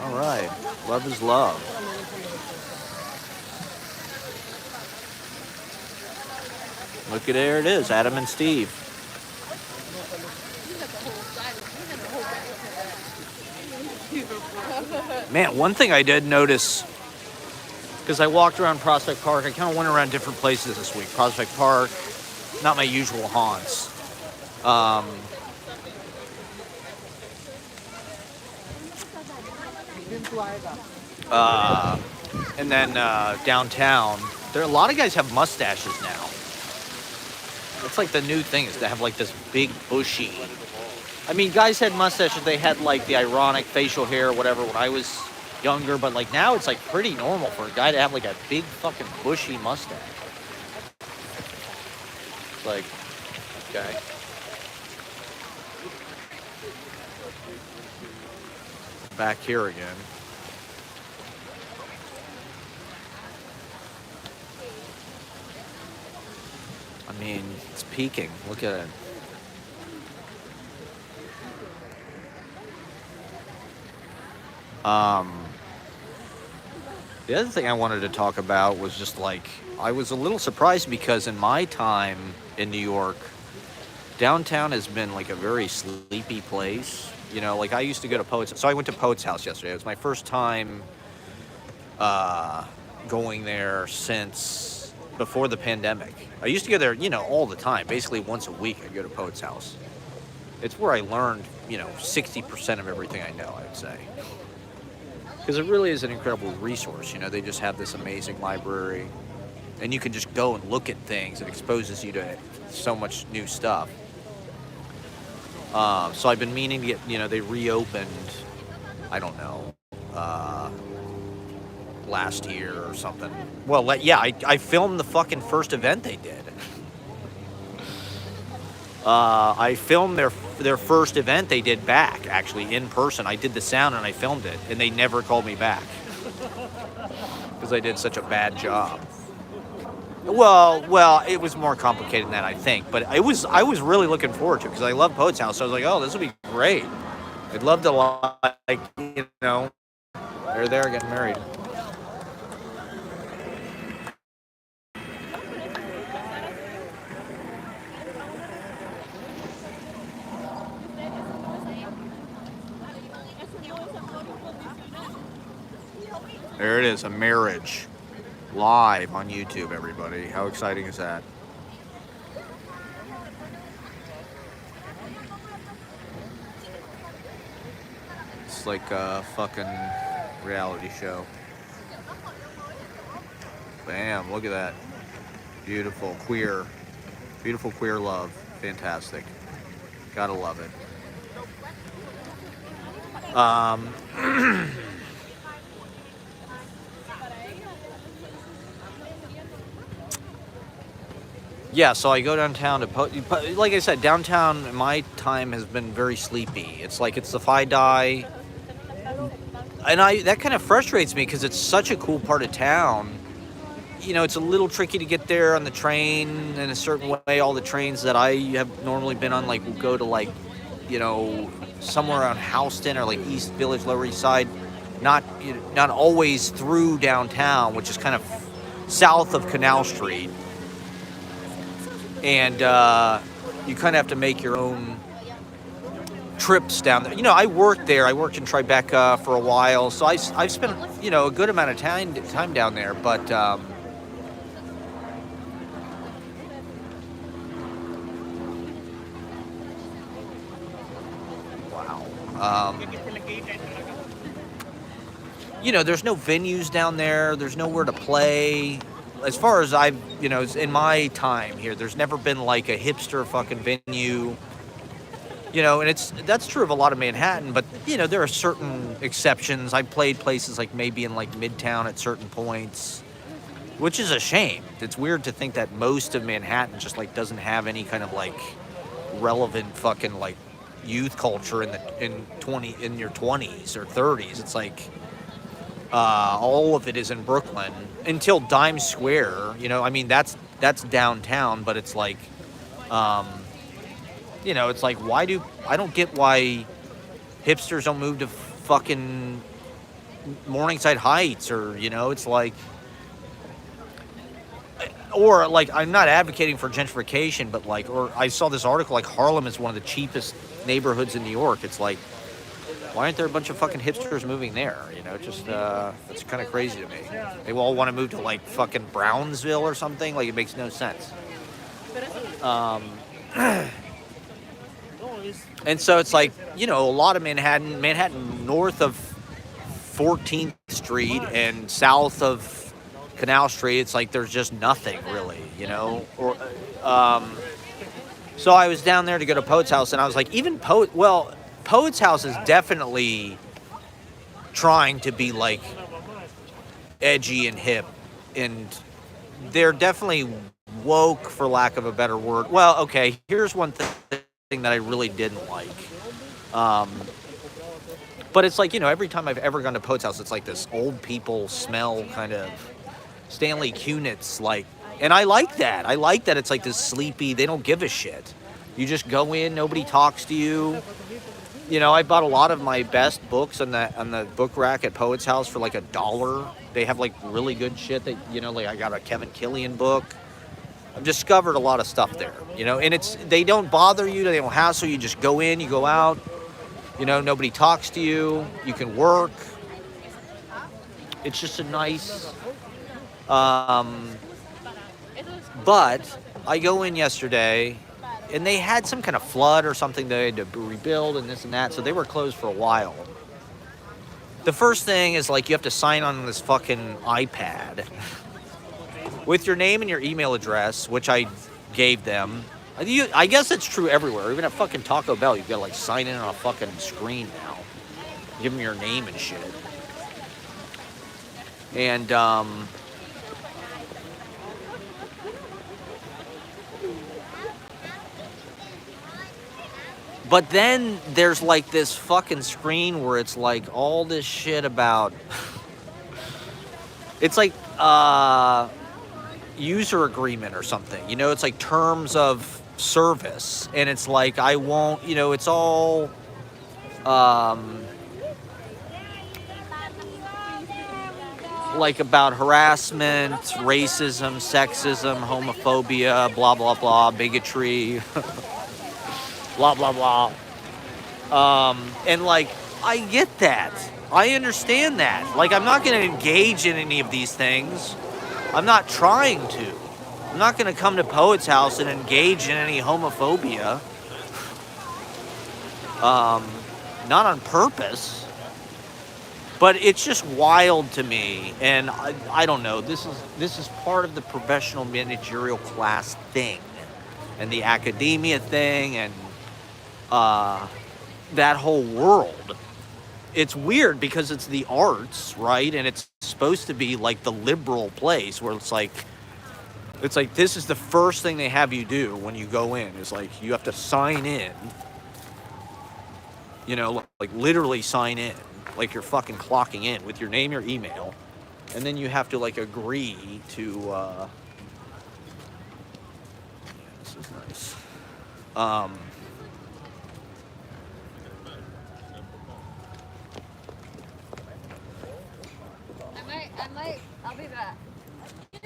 All right. Love is love. Look at there it is, Adam and Steve. Man, one thing I did notice, because I walked around Prospect Park, I kind of went around different places this week. Prospect Park, not my usual haunts. And then downtown, there are a lot of guys have mustaches now. It's like the new thing is to have like this big bushy. I mean, guys had mustaches. They had like the ironic facial hair or whatever when I was younger, but like now it's like pretty normal for a guy to have like a big fucking bushy mustache. It's like, okay. Back here again. I mean, it's peaking. Look at it. The other thing I wanted to talk about was just like, I was a little surprised because in my time in New York, downtown has been like a very sleepy place. You know, like I used to go to Poet's. So I went to Poet's house yesterday. It was my first time going there since before the pandemic. I used to go there, you know, all the time. Basically once a week I'd go to Poet's house. It's where I learned, you know, 60% of everything I know, I'd say. Because it really is an incredible resource. You know, they just have this amazing library. And you can just go and look at things. It exposes you to so much new stuff. So I've been meaning to get, you know, they reopened, I don't know, last year or something. Well, yeah, I filmed the fucking first event they did. I filmed their first event they did back, actually, in person. I did the sound and I filmed it, and they never called me back. Because I did such a bad job. Well, it was more complicated than that, I think. But I was really looking forward to it, because I love Poet's House. So I was like, oh, this will be great. I'd love to, like, you know, they're there getting married. There it is, a marriage. Live on YouTube, everybody. How exciting is that? It's like a fucking reality show. Bam, look at that. Beautiful queer love. Fantastic. Gotta love it. Yeah, so I go downtown to, like I said, downtown in my time has been very sleepy. It's like it's the FI-DI, and that kind of frustrates me because it's such a cool part of town. You know, it's a little tricky to get there on the train in a certain way. All the trains that I have normally been on, like, will go to, like, you know, somewhere around Houston or like East Village, Lower East Side. Not always through downtown, which is kind of south of Canal Street. And you kind of have to make your own trips down there. You know, I worked there. I worked in Tribeca for a while, so I've spent, you know, a good amount of time down there. But wow, you know, there's no venues down there. There's nowhere to play. As far as I've, you know, in my time here, there's never been like a hipster fucking venue, you know, and that's true of a lot of Manhattan, but, you know, there are certain exceptions. I played places like maybe in like Midtown at certain points, which is a shame. It's weird to think that most of Manhattan just like doesn't have any kind of like relevant fucking like youth culture in your 20s or 30s. It's like, all of it is in Brooklyn until Times Square. You know, I mean, that's downtown, but it's like Um, it's like, I don't get why hipsters don't move to fucking Morningside Heights, or, it's like, or like, I'm not advocating for gentrification, but like, or I saw this article, like Harlem is one of the cheapest neighborhoods in New York. It's like, why aren't there a bunch of fucking hipsters moving there? Just, it's kind of crazy to me. They all want to move to like fucking Brownsville or something. Like, it makes no sense. And so it's like, a lot of Manhattan north of 14th Street and south of Canal Street, it's like there's just nothing really, Or, so I was down there to go to Poet's house, and I was like, Poet's house is definitely trying to be like edgy and hip, and they're definitely woke, for lack of a better word. Well, okay, here's one thing that I really didn't like. But it's like, every time I've ever gone to Poet's house, it's like this old people smell, kind of Stanley Kunitz, like, and I like that. I like that it's like this sleepy, they don't give a shit. You just go in, nobody talks to you. I bought a lot of my best books on the book rack at Poet's house for like $1. They have like really good shit that, like I got a Kevin Killian book. I've discovered a lot of stuff there, and they don't bother you, they don't hassle you, just go in, you go out, nobody talks to you, you can work. It's just a nice, but I go in yesterday, and they had some kind of flood or something they had to rebuild and this and that, so they were closed for a while. The first thing is, like, you have to sign on this fucking iPad with your name and your email address, which I gave them. I guess it's true everywhere. Even at fucking Taco Bell, you've got to, like, sign in on a fucking screen now. Give them your name and shit. And, but then there's like this fucking screen where it's like all this shit about, it's like user agreement or something, it's like terms of service, and it's like, I won't, it's all like about harassment, racism, sexism, homophobia, blah blah blah, bigotry. Blah, blah, blah. And, like, I get that. I understand that. Like, I'm not going to engage in any of these things. I'm not trying to. I'm not going to come to Poet's house and engage in any homophobia. Not on purpose. But it's just wild to me. And I don't know. This is part of the professional managerial class thing. And the academia thing, and that whole world. It's weird because it's the arts, right? And it's supposed to be like the liberal place where it's like this is the first thing they have you do when you go in, is like you have to sign in, like literally sign in, like you're fucking clocking in with your name, your email, and then you have to like agree to this is nice. I'll be back. We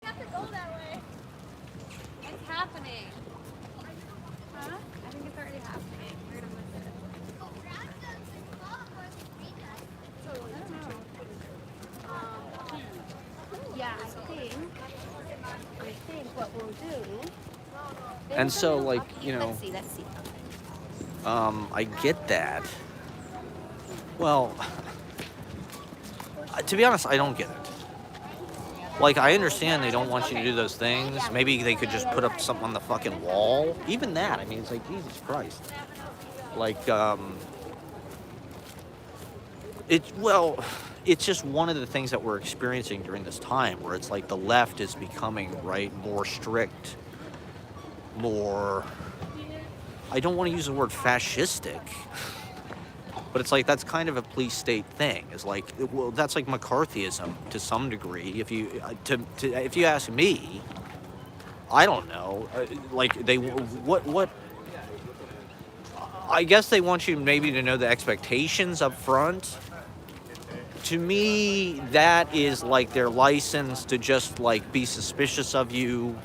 have to go that way. It's happening. Huh? I think it's already happening. We're gonna miss it. I don't know. Yeah, I think what we'll do. And so, like, Let's see. I get that. Well, to be honest, I don't get it. Like, I understand they don't want you to do those things. Maybe they could just put up something on the fucking wall. Even that, I mean, it's like, Jesus Christ. Like, it's just one of the things that we're experiencing during this time, where it's like the left is becoming, right, more strict, more, I don't want to use the word fascistic, But it's like that's kind of a police state thing. It's like, well, that's like McCarthyism to some degree. If you if you ask me, I don't know. Like they what I guess they want you maybe to know the expectations up front. To me, that is like their license to just like be suspicious of you.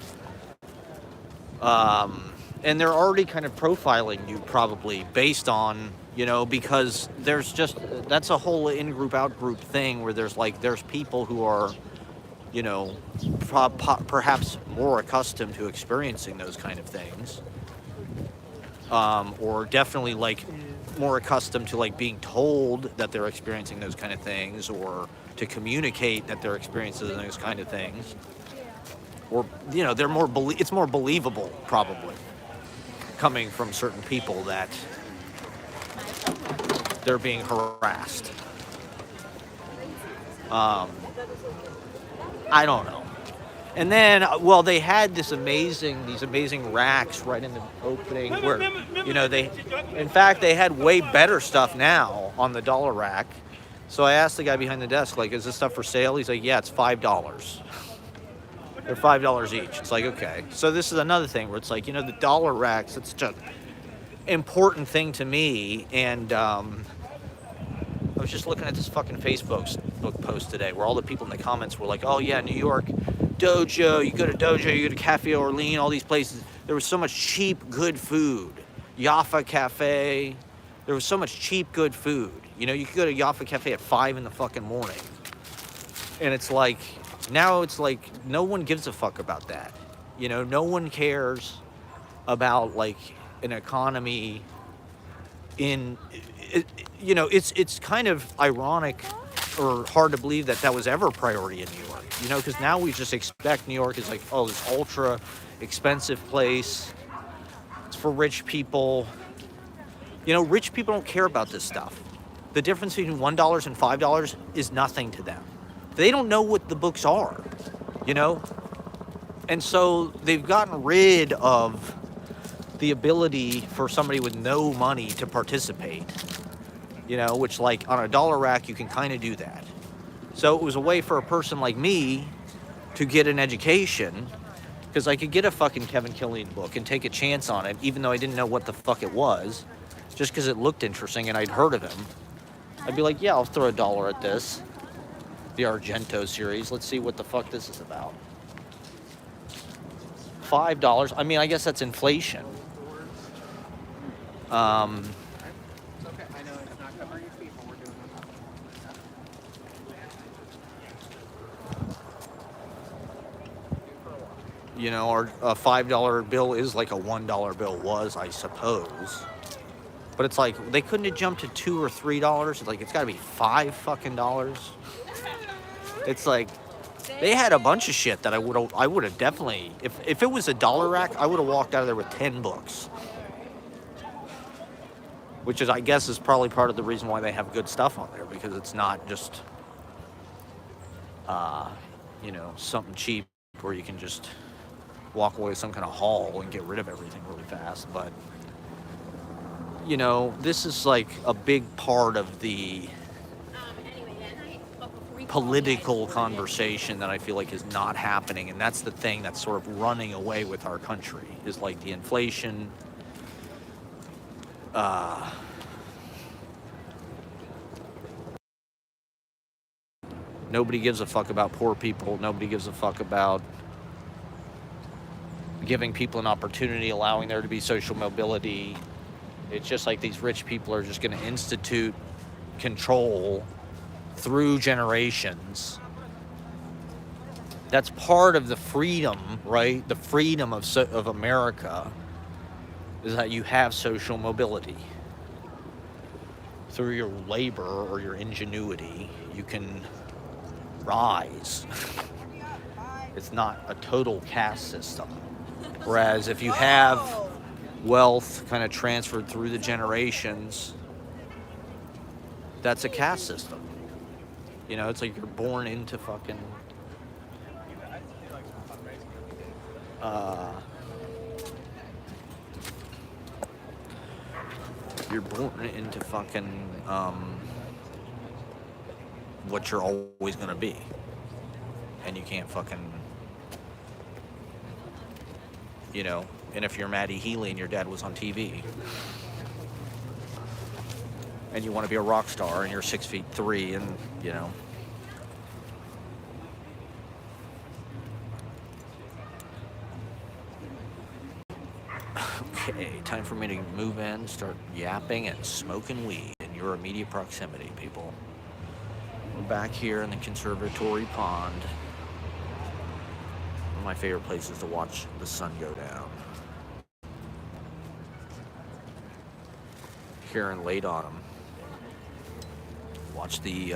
And they're already kind of profiling you probably based on, because there's just, that's a whole in-group, out-group thing where there's people who are, perhaps more accustomed to experiencing those kind of things. Or definitely like more accustomed to like being told that they're experiencing those kind of things, or to communicate that they're experiencing those kind of things. Or, they're it's more believable probably coming from certain people that they're being harassed. I don't know. And then, well, they had these amazing racks right in the opening where, in fact, they had way better stuff now on the dollar rack. So I asked the guy behind the desk, like, is this stuff for sale? He's like, yeah, it's $5. They're $5 each. It's like, okay. So this is another thing where it's like, the dollar racks, it's just an important thing to me. And I was just looking at this fucking Facebook post today where all the people in the comments were like, oh yeah, New York, Dojo, you go to Dojo, you go to Cafe Orleans, all these places. There was so much cheap, good food. Jaffa Cafe. There was so much cheap, good food. You could go to Jaffa Cafe at 5 in the fucking morning. And it's like, now it's like no one gives a fuck about that. No one cares about like an economy it's kind of ironic or hard to believe that was ever a priority in New York. Because now we just expect New York is like, oh, this ultra expensive place. It's for rich people. Rich people don't care about this stuff. The difference between $1 and $5 is nothing to them. They don't know what the books are, And so they've gotten rid of the ability for somebody with no money to participate, which like on a dollar rack, you can kind of do that. So it was a way for a person like me to get an education, because I could get a fucking Kevin Killian book and take a chance on it, even though I didn't know what the fuck it was, just because it looked interesting and I'd heard of him. I'd be like, yeah, I'll throw $1 at this. The Argento series. Let's see what the fuck this is about. $5. I mean, I guess that's inflation. It's okay. I know it's not covering your feet, but we're doing it. Our a $5 bill is like a $1 bill was, I suppose. But it's like they couldn't have jumped to $2 or $3. It's like it's got to be $5 fucking dollars. It's like they had a bunch of shit that I would have definitely, if it was a dollar rack, I would have walked out of there with 10 books. Which is, I guess, is probably part of the reason why they have good stuff on there, because it's not just, something cheap where you can just walk away with some kind of haul and get rid of everything really fast. But, this is like a big part of the political conversation that I feel like is not happening. And that's the thing that's sort of running away with our country, is like the inflation. Nobody gives a fuck about poor people. Nobody gives a fuck about giving people an opportunity, allowing there to be social mobility. It's just like these rich people are just going to institute control through generations. That's part of the freedom, right? The freedom of America is that you have social mobility. Through your labor or your ingenuity, you can rise. It's not a total caste system. Whereas if you have wealth kind of transferred through the generations, that's a caste system. It's like you're born into fucking you're born into fucking what you're always going to be. And you can't fucking, you know, and if you're Maddie Healy and your dad was on TV, and you want to be a rock star and you're 6'3" and, you know. Okay, time for me to move in, start yapping and smoking weed in your immediate proximity, people. We're back here in the conservatory pond. One of my favorite places to watch the sun go down. Here in late autumn. Watch the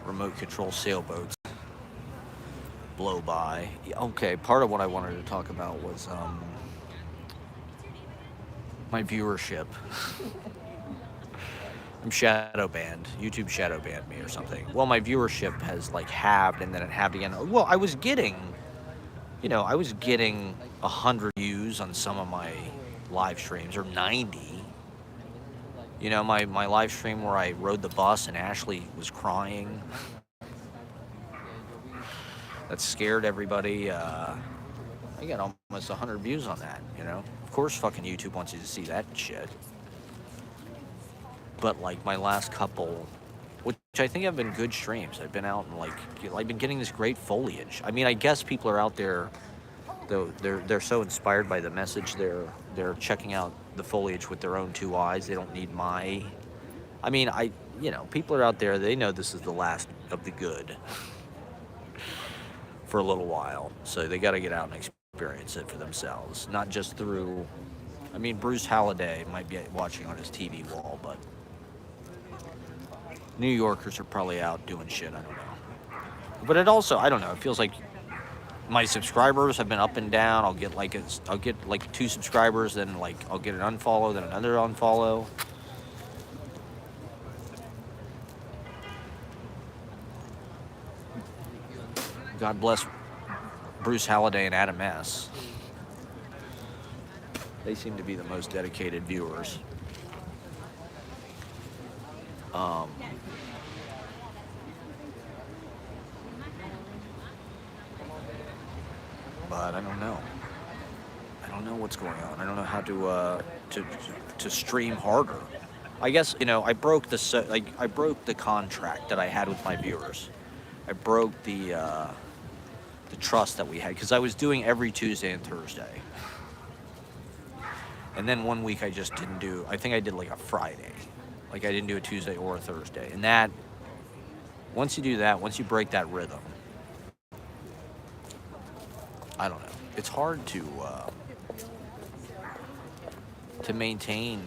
remote control sailboats blow by. Okay, part of what I wanted to talk about was my viewership. I'm shadow banned. YouTube shadow banned me or something. Well, my viewership has like halved and then it halved again. Well, I was getting 100 views on some of my live streams, or 90. You know, my live stream where I rode the bus and Ashley was crying. That scared everybody. I got almost 100 views on that, you know. Of course fucking YouTube wants you to see that shit. But like my last couple, which I think have been good streams. I've been out and like, I've been getting this great foliage. I mean, I guess people are out there, though they're so inspired by the message, they're checking out the foliage with their own two eyes. They don't need my. I mean, people are out there. They know this is the last of the good for a little while, so they got to get out and experience it for themselves, not just through. I mean, Bruce Halladay might be watching on his TV wall, but New Yorkers are probably out doing shit. I don't know. But it also, I don't know. It feels like my subscribers have been up and down. I'll get like 2 subscribers, then like I'll get an unfollow, then another unfollow. God bless Bruce Halladay and Adam S. They seem to be the most dedicated viewers. But I don't know. I don't know what's going on. I don't know how to stream harder. I guess, I broke the contract that I had with my viewers. I broke the trust that we had, because I was doing every Tuesday and Thursday. And then one week I just didn't do, I think I did like a Friday. Like I didn't do a Tuesday or a Thursday. And that, once you do that, once you break that rhythm, I don't know. It's hard to maintain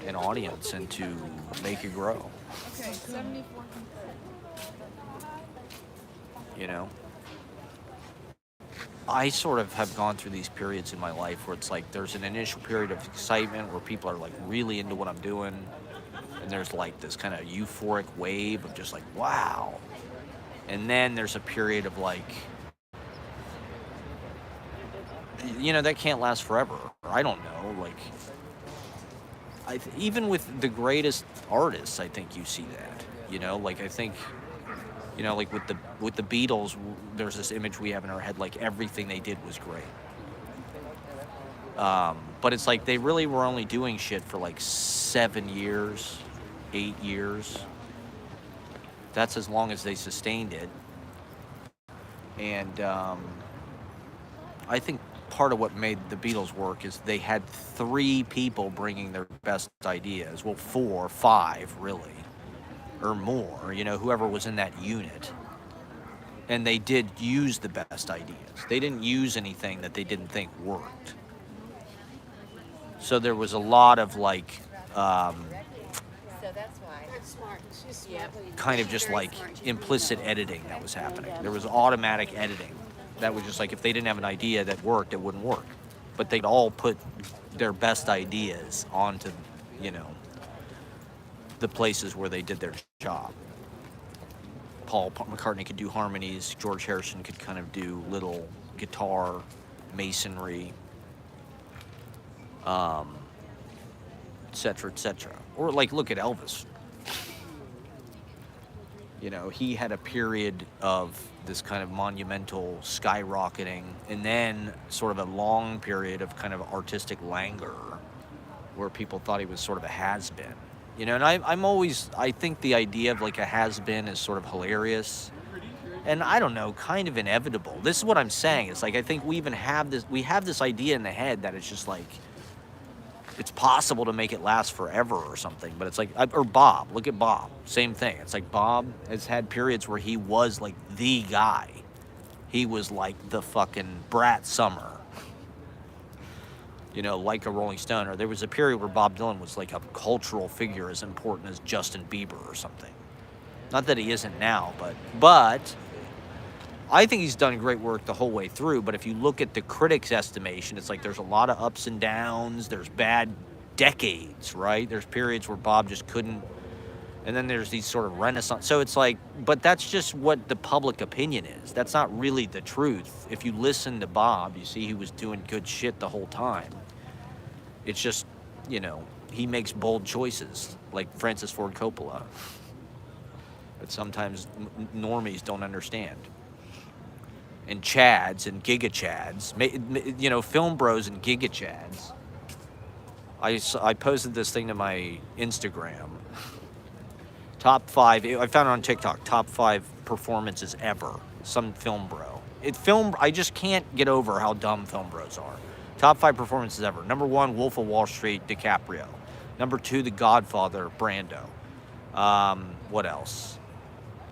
an audience and to make it grow. Okay, 74. You know? I sort of have gone through these periods in my life where it's like there's an initial period of excitement where people are like really into what I'm doing, and there's like this kind of euphoric wave of just like, wow. And then there's a period of like, that can't last forever. I don't know, like, even with the greatest artists, I think you see that, like I think, like with the Beatles, there's this image we have in our head, like everything they did was great. But it's like they really were only doing shit for like 7 years, 8 years. That's as long as they sustained it. And I think part of what made the Beatles work is they had 3 people bringing their best ideas. Well, 4, 5, really. Or more, whoever was in that unit. And they did use the best ideas. They didn't use anything that they didn't think worked. So there was a lot of like, So that's why. That's smart. She's smart. kind of just like implicit editing that was happening. There was automatic editing. That was just like, if they didn't have an idea that worked, it wouldn't work. But they'd all put their best ideas onto, the places where they did their job. Paul McCartney could do harmonies. George Harrison could kind of do little guitar masonry, et cetera, et cetera. Or like, look at Elvis. You know, he had a period of this kind of monumental skyrocketing, and then sort of a long period of kind of artistic languor where people thought he was sort of a has-been. You know, and I think the idea of like a has-been is sort of hilarious. And I don't know, kind of inevitable. This is what I'm saying. It's like I think we have this idea in the head that it's just like it's possible to make it last forever or something. But it's like, or Bob, look at Bob, same thing. It's like Bob has had periods where he was like the guy. He was like the fucking Brat Summer, you know, like a Rolling Stone. Or there was a period where Bob Dylan was like a cultural figure as important as Justin Bieber or something. Not that he isn't now, but I think he's done great work the whole way through. But if you look at the critics' estimation, it's like there's a lot of ups and downs. There's bad decades, right? There's periods where Bob just couldn't. And then there's these sort of renaissance. So it's like, but that's just what the public opinion is. That's not really the truth. If you listen to Bob, you see he was doing good shit the whole time. It's just, you know, he makes bold choices, like Francis Ford Coppola. But sometimes normies don't understand. And Chads and Giga Chads, you know, film bros and Giga Chads. I posted this thing to my Instagram. Top 5, I found it on TikTok, top 5 performances ever. Some film bro. I just can't get over how dumb film bros are. Top 5 performances ever. Number 1, Wolf of Wall Street, DiCaprio. Number 2, The Godfather, Brando. What else?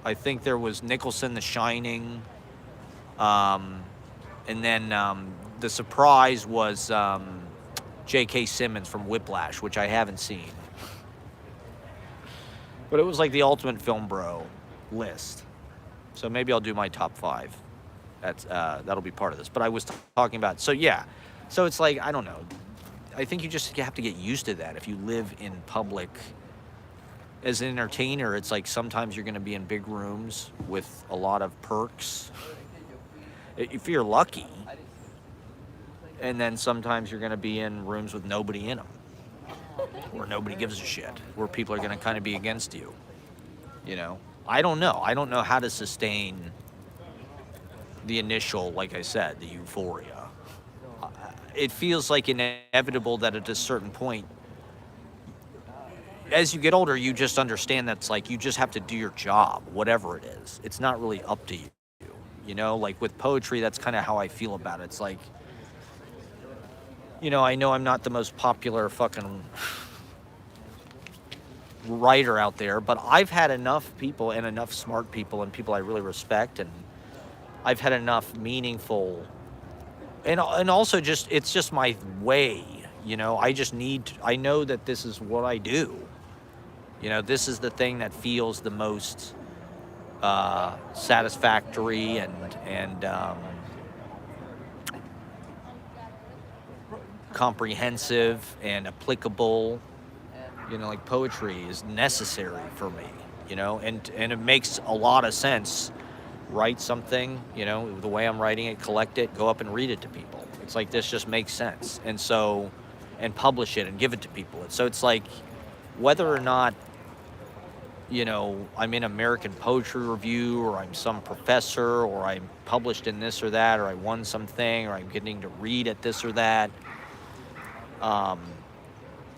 I think there was Nicholson, The Shining. And then the surprise was J.K. Simmons from Whiplash, which I haven't seen. But it was like the ultimate film bro list. So maybe I'll do my top 5. That'll be part of this. But I was talking about, so yeah. So it's like, I don't know. I think you just have to get used to that. If you live in public as an entertainer, it's like sometimes you're going to be in big rooms with a lot of perks. If you're lucky. And then sometimes you're going to be in rooms with nobody in them. Where nobody gives a shit. Where people are going to kind of be against you. You know? I don't know. I don't know how to sustain the initial, like I said, the euphoria. It feels like inevitable that at a certain point, as you get older, you just understand that's like you just have to do your job, whatever it is. It's not really up to you. You know, like with poetry, that's kind of how I feel about it. It's like, you know I'm not the most popular fucking writer out there, but I've had enough people and enough smart people and people I really respect, and I've had enough meaningful, and also just, it's just my way, you know, I know that this is what I do. You know, this is the thing that feels the most satisfactory and comprehensive and applicable. You know, like poetry is necessary for me, you know, and it makes a lot of sense. Write something, you know, the way I'm writing it, collect it, go up and read it to people. It's like, this just makes sense. And so, and publish it and give it to people. And so it's like, whether or not, you know, I'm in American Poetry Review, or I'm some professor, or I'm published in this or that, or I won something, or I'm getting to read at this or that.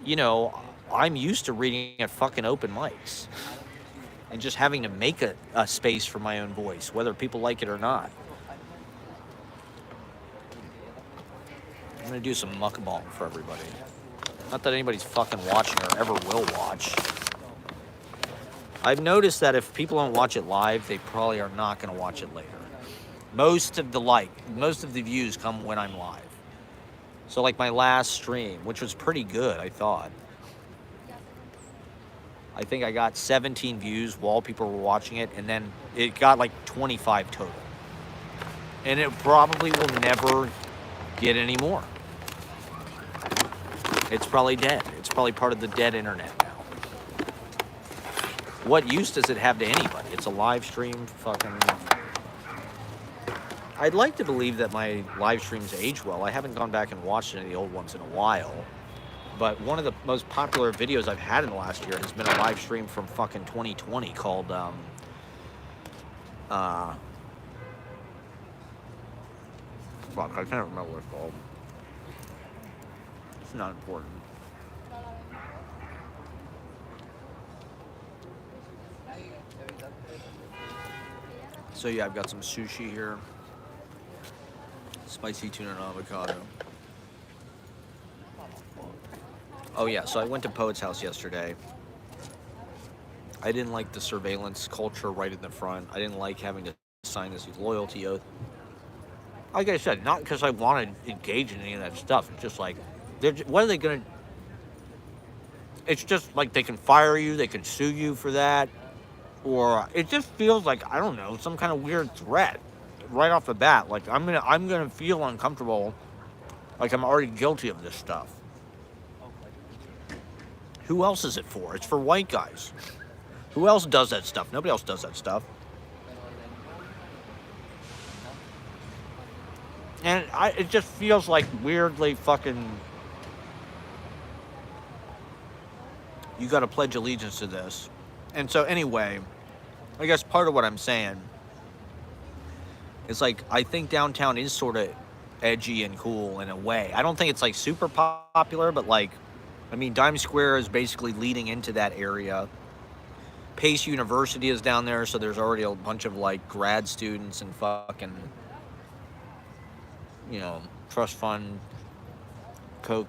You know, I'm used to reading at fucking open mics and just having to make a space for my own voice, whether people like it or not. I'm gonna do some mukbang for everybody. Not that anybody's fucking watching or ever will watch. I've noticed that if people don't watch it live, they probably are not going to watch it later. Most of the views come when I'm live. So like my last stream, which was pretty good, I thought. I think I got 17 views while people were watching it, and then it got like 25 total. And it probably will never get any more. It's probably dead. It's probably part of the dead internet now. What use does it have to anybody? It's a live stream fucking... I'd like to believe that my live streams age well. I haven't gone back and watched any of the old ones in a while. But one of the most popular videos I've had in the last year has been a live stream from fucking 2020 called Uh, fuck, I can't remember what it's called. It's not important. So yeah, I've got some sushi here. Spicy tuna and avocado. Oh yeah, so I went to Poet's house yesterday. I didn't like the surveillance culture right in the front. I didn't like having to sign this loyalty oath. Like I said, not because I want to engage in any of that stuff. It's just like, what are they going to... It's just like they can fire you, they can sue you for that. Or it just feels like, I don't know, some kind of weird threat right off the bat. Like I'm gonna feel uncomfortable, like I'm already guilty of this stuff. Who else is it for? It's for white guys. Who else does that stuff? Nobody else does that stuff. And it just feels like weirdly fucking... You gotta pledge allegiance to this. And so anyway, I guess part of what I'm saying is like, I think downtown is sort of edgy and cool in a way. I don't think it's like super popular, but like, I mean, Dime Square is basically leading into that area. Pace University is down there, so there's already a bunch of like grad students and fucking, you know, trust fund, coke,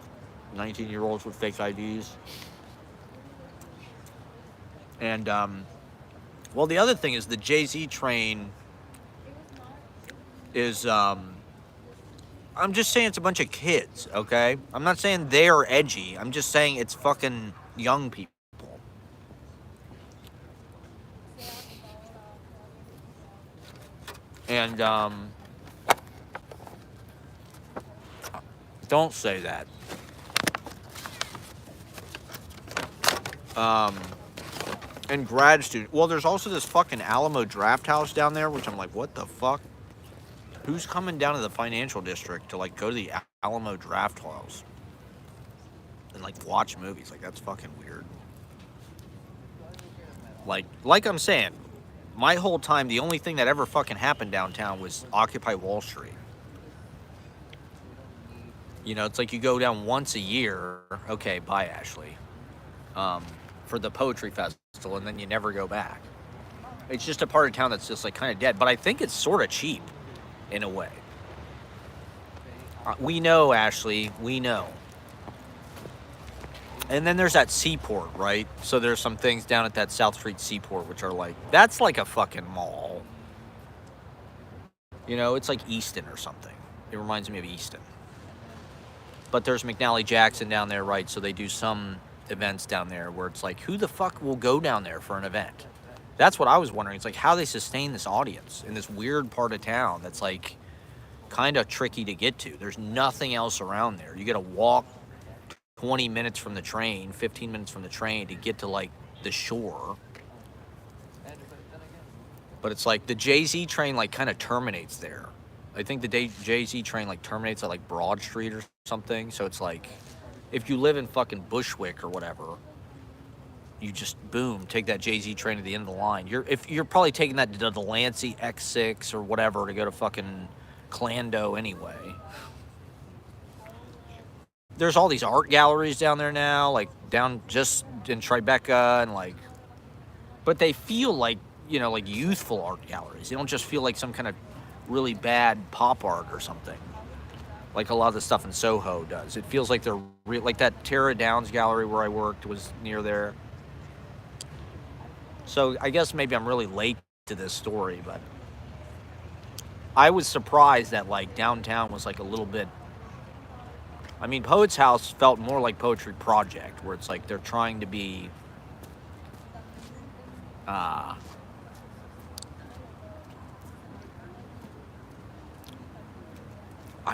19-year-olds with fake IDs. And, well, the other thing is the Jay-Z train is, I'm just saying it's a bunch of kids, okay? I'm not saying they're edgy. I'm just saying it's fucking young people. And, don't say that. And grad student. Well, there's also this fucking Alamo Draft House down there, which I'm like, what the fuck? Who's coming down to the financial district to like go to the Alamo Draft House and like watch movies? Like, that's fucking weird. Like I'm saying, my whole time, the only thing that ever fucking happened downtown was Occupy Wall Street. You know, it's like you go down once a year. Okay, bye, Ashley. For the poetry festival, and then you never go back. It's just a part of town that's just like kind of dead, but I think it's sort of cheap in a way. We know, Ashley, we know. And then there's that Seaport, right? So there's some things down at that South Street Seaport which are like, that's like a fucking mall. You know, it's like Easton or something. It reminds me of Easton. But there's McNally Jackson down there, right? So they do some events down there where it's like, who the fuck will go down there for an event? That's what I was wondering. It's like how they sustain this audience in this weird part of town that's like kind of tricky to get to. There's nothing else around there. You got to walk 20 minutes from the train, 15 minutes from the train to get to like the shore. But it's like the Jay-Z train like kind of terminates there. I think the Jay-Z train like terminates at like Broad Street or something. So it's like, if you live in fucking Bushwick or whatever, you just, boom, take that Jay-Z train to the end of the line. You're probably taking that to the Delancey X6 or whatever to go to fucking Clando anyway. There's all these art galleries down there now, like down just in Tribeca and like, but they feel like, you know, like youthful art galleries. They don't just feel like some kind of really bad pop art or something. Like a lot of the stuff in Soho does. It feels like they're like that Tara Downs gallery where I worked was near there. So I guess maybe I'm really late to this story, but I was surprised that like downtown was like a little bit. I mean, Poet's House felt more like Poetry Project, where it's like they're trying to be I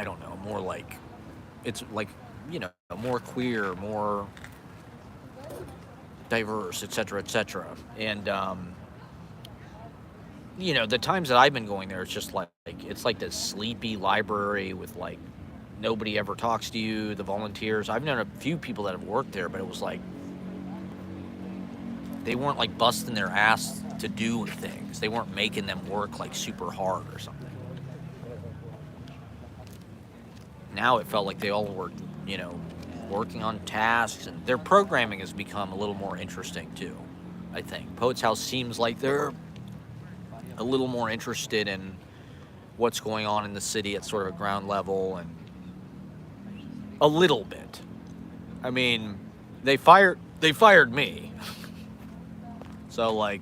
don't know, more like, it's like, you know, more queer, more diverse, etc., etc. And, you know, the times that I've been going there, it's just like, it's like this sleepy library with like, nobody ever talks to you, the volunteers. I've known a few people that have worked there, but it was like, they weren't like busting their ass to do things. They weren't making them work like super hard or something. Now it felt like they all were, you know, working on tasks, and their programming has become a little more interesting too, I think. Poets House seems like they're a little more interested in what's going on in the city at sort of a ground level, and a little bit. I mean, they fired me. So like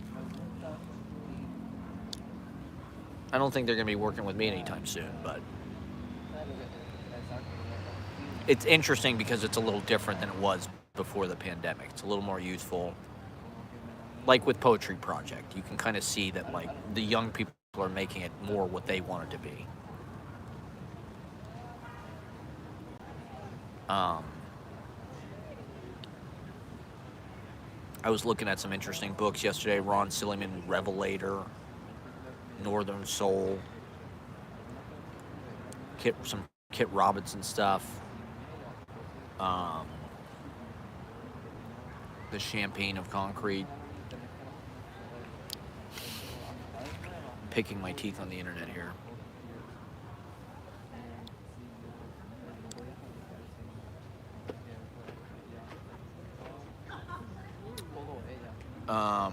I don't think they're going to be working with me anytime soon, but it's interesting because it's a little different than it was before the pandemic. It's a little more youthful. Like with Poetry Project, you can kind of see that like the young people are making it more what they want it to be. I was looking at some interesting books yesterday. Ron Silliman, Revelator, Northern Soul, some Kit Robinson stuff. The Champagne of Concrete. Picking my teeth on the internet here. I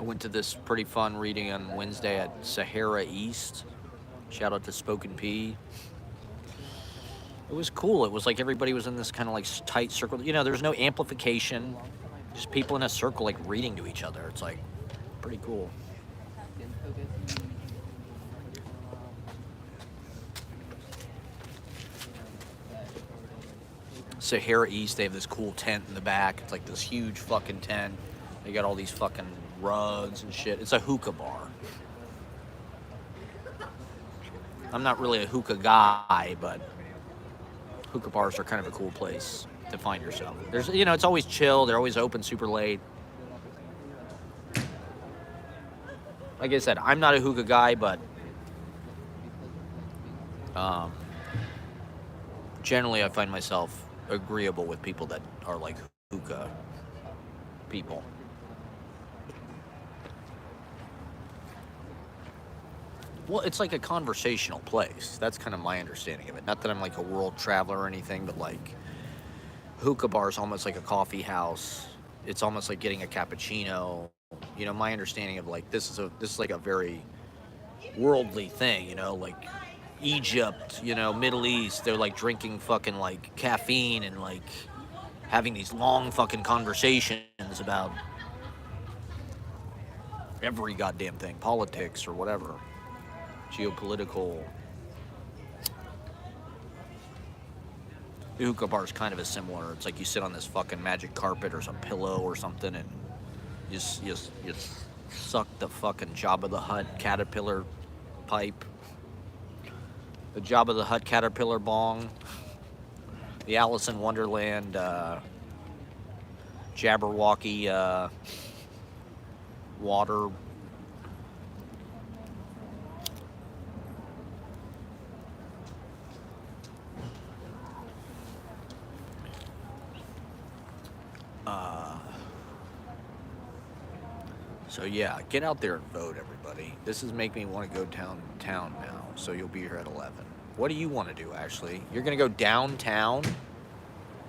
went to this pretty fun reading on Wednesday at Sahara East. Shout out to Spoken P. It was cool. It was like everybody was in this kind of like tight circle. You know, there's no amplification. Just people in a circle like reading to each other. It's like pretty cool. Sahara East, they have this cool tent in the back. It's like this huge fucking tent. They got all these fucking rugs and shit. It's a hookah bar. I'm not really a hookah guy, but hookah bars are kind of a cool place to find yourself. There's, you know, it's always chill. They're always open super late. Like I said, I'm not a hookah guy, but generally I find myself agreeable with people that are like hookah people. Well, it's like a conversational place. That's kind of my understanding of it. Not that I'm like a world traveler or anything, but like hookah bar is almost like a coffee house. It's almost like getting a cappuccino. You know, my understanding of like this is like a very worldly thing. You know, like Egypt. You know, Middle East. They're like drinking fucking like caffeine and like having these long fucking conversations about every goddamn thing, politics or whatever. Geopolitical. The hookah bar is kind of a similar. It's like you sit on this fucking magic carpet or some pillow or something, and you suck the fucking Jabba the Hutt caterpillar pipe, the Jabba the Hutt caterpillar bong, the Alice in Wonderland Jabberwocky water. So yeah, get out there and vote, everybody. This is making me want to go downtown now, so you'll be here at 11. What do you want to do, Ashley? You're going to go downtown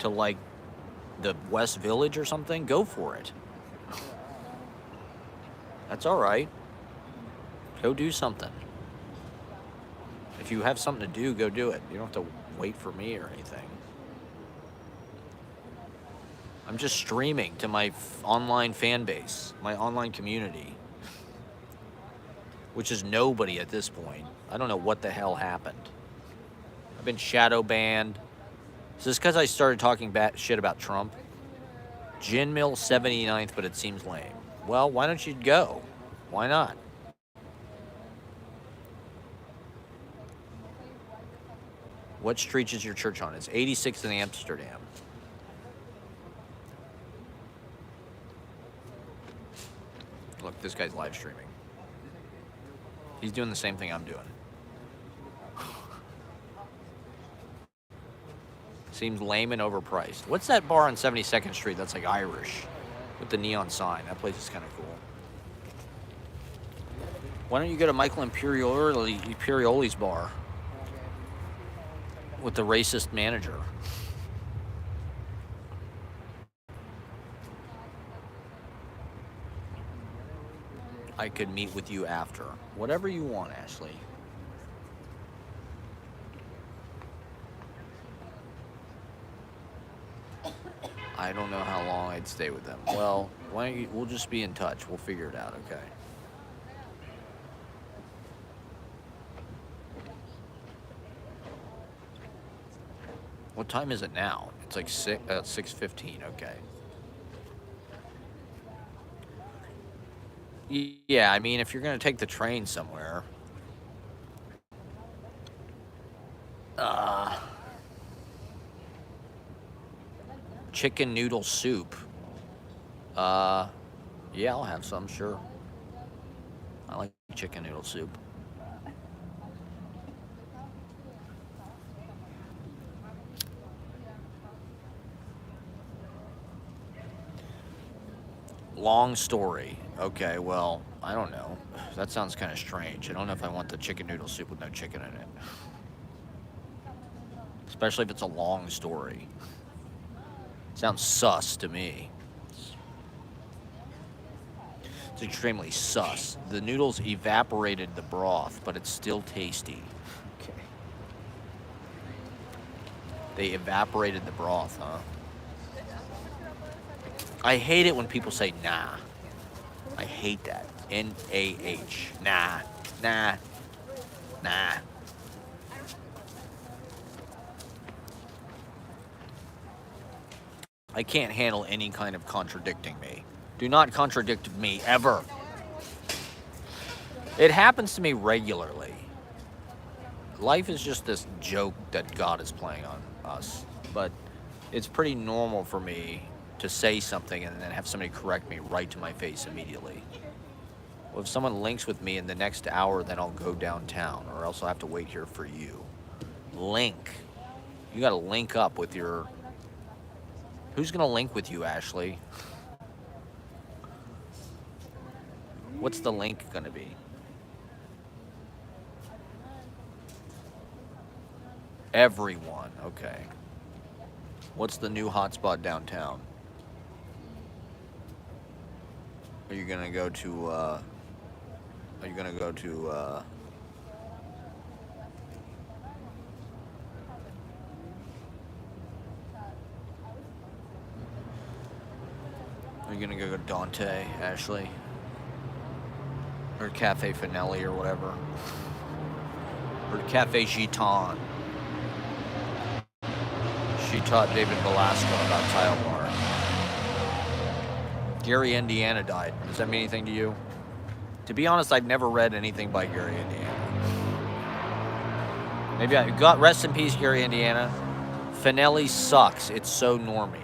to, like, the West Village or something? Go for it. That's all right. Go do something. If you have something to do, go do it. You don't have to wait for me or anything. I'm just streaming to my online fan base, my online community, which is nobody at this point. I don't know what the hell happened. I've been shadow banned. Is this because I started talking shit about Trump? Gin Mill 79th, but it seems lame. Well, why don't you go? Why not? What street is your church on? It's 86th in Amsterdam. Look, this guy's live streaming. He's doing the same thing I'm doing. Seems lame and overpriced. What's that bar on 72nd Street that's like Irish with the neon sign? That place is kind of cool. Why don't you go to Michael Imperioli's bar with the racist manager? I could meet with you after. Whatever you want, Ashley. I don't know how long I'd stay with them. Well, why don't you, we'll just be in touch. We'll figure it out, okay? What time is it now? It's like 6:15, okay. Yeah, I mean, if you're going to take the train somewhere... chicken noodle soup. Yeah, I'll have some, sure. I like chicken noodle soup. Long story. Okay, well, I don't know. That sounds kind of strange. I don't know if I want the chicken noodle soup with no chicken in it. Especially if it's a long story. Sounds sus to me. It's extremely sus. The noodles evaporated the broth, but it's still tasty. Okay. They evaporated the broth, huh? I hate it when people say nah. I hate that. N-A-H. Nah. Nah. Nah. I can't handle any kind of contradicting me. Do not contradict me, ever. It happens to me regularly. Life is just this joke that God is playing on us. But it's pretty normal for me to say something and then have somebody correct me right to my face immediately. Well, if someone links with me in the next hour, then I'll go downtown, or else I'll have to wait here for you. Link. You gotta link up with your... Who's gonna link with you, Ashley? What's the link gonna be? Everyone, okay. What's the new hotspot downtown? Are you gonna go to, Are you gonna go to, Are you gonna go to Dante, Ashley? Or Cafe Finelli or whatever? Or Cafe Gitan? She taught David Velasco about tile bar. Gary Indiana died. Does that mean anything to you? To be honest, I've never read anything by Gary Indiana. Maybe I got rest in peace, Gary Indiana. Finelli sucks. It's so normie.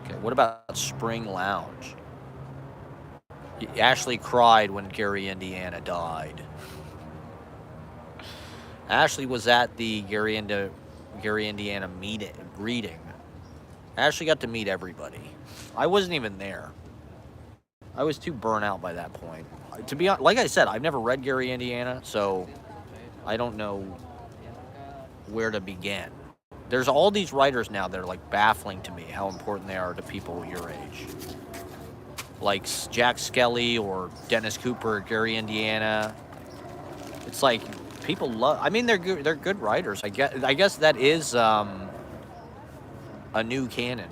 Okay, what about Spring Lounge? Ashley cried when Gary Indiana died. Ashley was at the Gary Indiana reading. Ashley got to meet everybody. I wasn't even there. I was too burnt out by that point. To be honest, like I said, I've never read Gary Indiana, so I don't know where to begin. There's all these writers now that are like baffling to me how important they are to people your age. Like Jack Skelly or Dennis Cooper or Gary Indiana. It's like people love. I mean, they're good writers. I guess that is a new canon.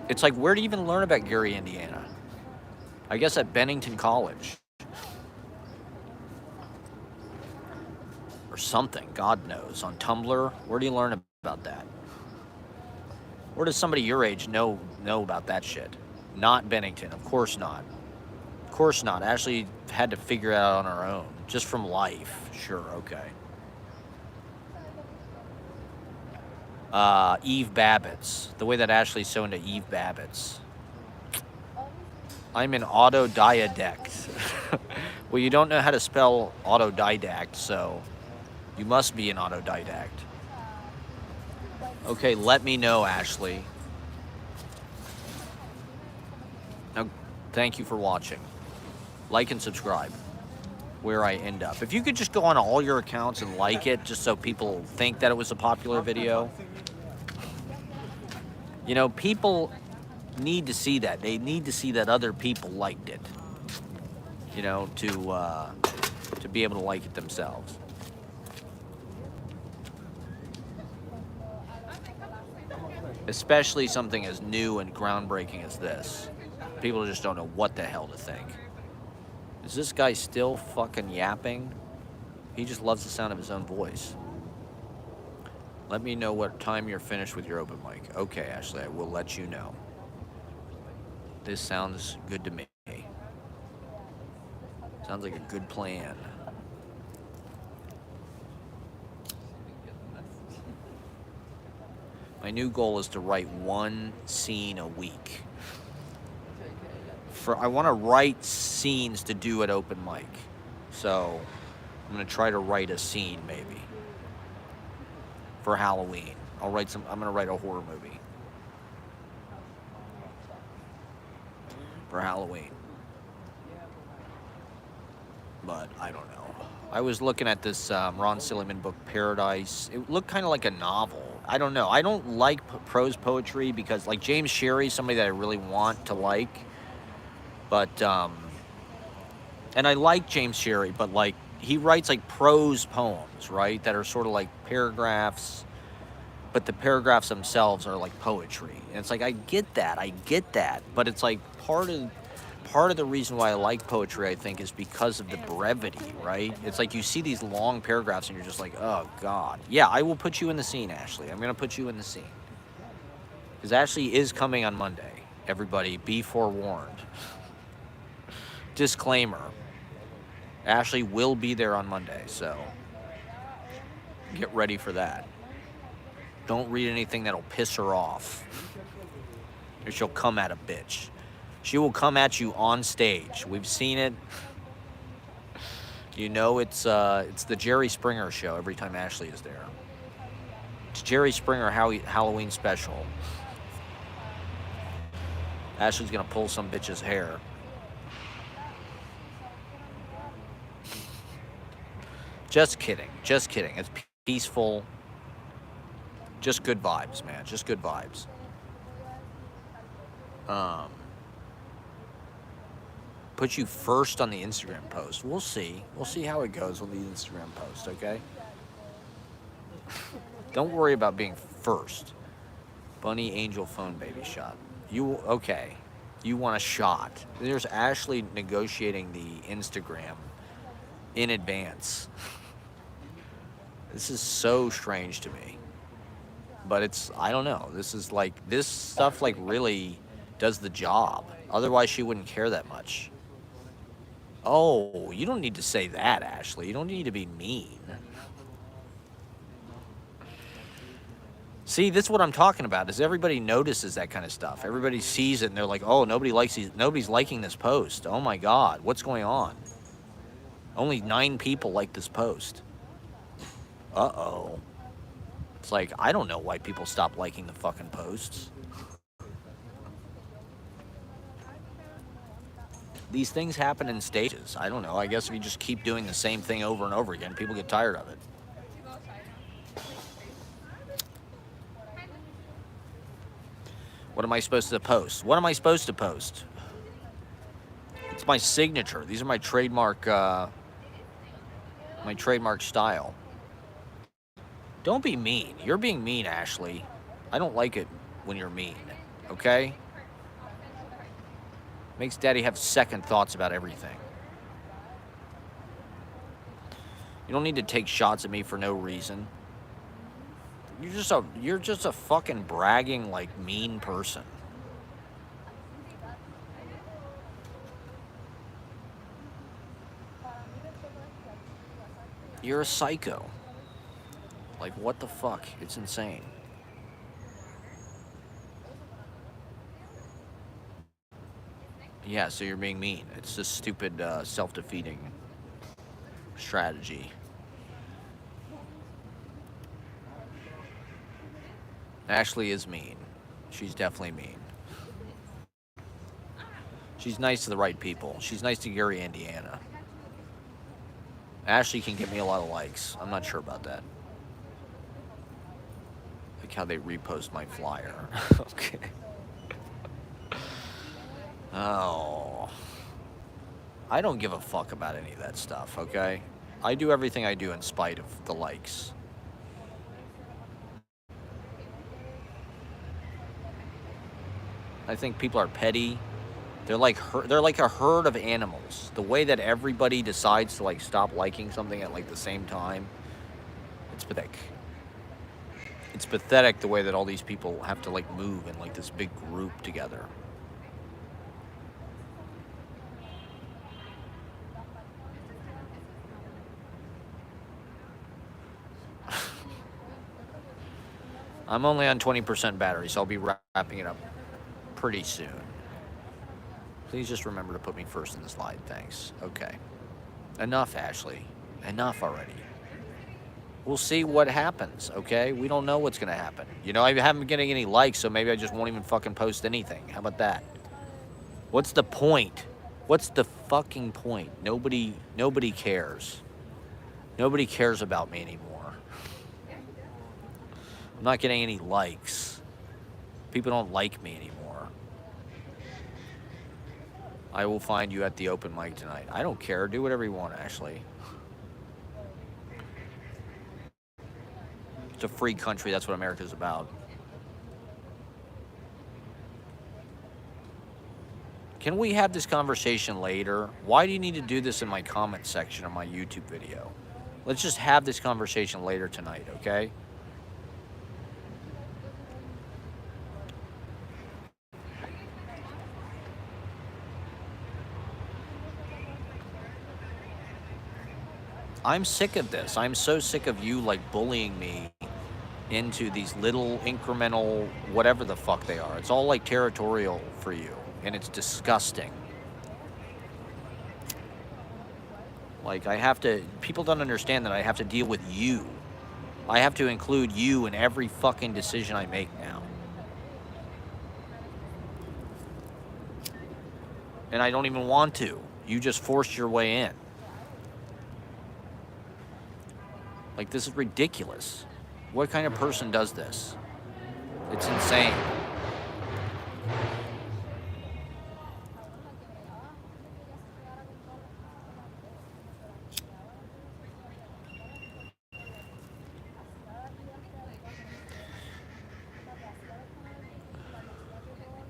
It's like, where do you even learn about Gary Indiana? I guess at Bennington College. Or something, God knows. On Tumblr, where do you learn about that? Where does somebody your age know about that shit? Not Bennington, of course not. Of course not. Ashley had to figure it out on her own, just from life. Sure, okay. Eve Babbitts. The way that Ashley's so into Eve Babbitts. I'm an autodidact. Well, you don't know how to spell autodidact, so You must be an autodidact. Okay, let me know, Ashley. Now, thank you for watching. Like and subscribe. Where I end up. If you could just go on all your accounts and like it, just so people think that it was a popular video. You know, people need to see that. They need to see that other people liked it. You know, to be able to like it themselves. Especially something as new and groundbreaking as this. People just don't know what the hell to think. Is this guy still fucking yapping? He just loves the sound of his own voice. Let me know what time you're finished with your open mic. Okay, Ashley, I will let you know. This sounds good to me. Sounds like a good plan. My new goal is to write one scene a week. I want to write scenes to do at open mic. So I'm going to try to write a scene maybe for Halloween. I'm going to write a horror movie for Halloween. But I don't know. I was looking at this Ron Silliman book, Paradise. It looked kind of like a novel. I don't know. I don't like prose poetry because, like, James Sherry, somebody that I really want to like. But, and I like James Sherry, but, like, he writes, like, prose poems, right? That are sort of like paragraphs, but the paragraphs themselves are like poetry. And it's like, I get that. But it's like part of the reason why I like poetry, I think, is because of the brevity, right? It's like you see these long paragraphs and you're just like, oh, God. Yeah, I will put you in the scene, Ashley. I'm going to put you in the scene. Because Ashley is coming on Monday. Everybody, be forewarned. Disclaimer. Ashley will be there on Monday, so get ready for that. Don't read anything that'll piss her off. Or she'll come at a bitch. She will come at you on stage. We've seen it. You know, it's the Jerry Springer show every time Ashley is there. It's Jerry Springer Halloween special. Ashley's gonna pull some bitch's hair. Just kidding. It's peaceful. Just good vibes, man. Just good vibes. Put you first on the Instagram post. We'll see. We'll see how it goes with the Instagram post, okay? Don't worry about being first. Bunny Angel phone baby shot. Okay. You want a shot. There's Ashley negotiating the Instagram in advance. This is so strange to me. But I don't know. This stuff like really does the job. Otherwise, she wouldn't care that much. Oh, you don't need to say that, Ashley. You don't need to be mean. See, this is what I'm talking about, is everybody notices that kind of stuff. Everybody sees it and they're like, oh, nobody's liking this post. Oh my God, what's going on? Only 9 people like this post. Uh-oh. It's like, I don't know why people stop liking the fucking posts. These things happen in stages. I don't know. I guess if you just keep doing the same thing over and over again, people get tired of it. What am I supposed to post? What am I supposed to post? It's my signature. These are my trademark style. Don't be mean. You're being mean, Ashley. I don't like it when you're mean, okay? Makes Daddy have second thoughts about everything. You don't need to take shots at me for no reason. You're just a fucking bragging, like, mean person. You're a psycho. Like, what the fuck? It's insane. Yeah, so you're being mean. It's just stupid, self-defeating strategy. Ashley is mean. She's definitely mean. She's nice to the right people. She's nice to Gary, Indiana. Ashley can get me a lot of likes. I'm not sure about that. Like how they repost my flyer. Okay. Oh. I don't give a fuck about any of that stuff, okay? I do everything I do in spite of the likes. I think people are petty. They're like a herd of animals. The way that everybody decides to like stop liking something at like the same time, it's pathetic. It's pathetic the way that all these people have to like move in like this big group together. I'm only on 20% battery, so I'll be wrapping it up pretty soon. Please just remember to put me first in the slide. Thanks. Okay. Enough, Ashley. Enough already. We'll see what happens, okay? We don't know what's going to happen. You know, I haven't been getting any likes, so maybe I just won't even fucking post anything. How about that? What's the point? What's the fucking point? Nobody cares. Nobody cares about me anymore. I'm not getting any likes. People don't like me anymore. I will find you at the open mic tonight. I don't care. Do whatever you want, Ashley. It's a free country. That's what America's about. Can we have this conversation later? Why do you need to do this in my comment section of my YouTube video? Let's just have this conversation later tonight, okay? I'm sick of this. I'm so sick of you like bullying me into these little incremental whatever the fuck they are. It's all like territorial for you, and it's disgusting. Like people don't understand that I have to deal with you. I have to include you in every fucking decision I make now. And I don't even want to. You just forced your way in. Like, this is ridiculous. What kind of person does this? It's insane.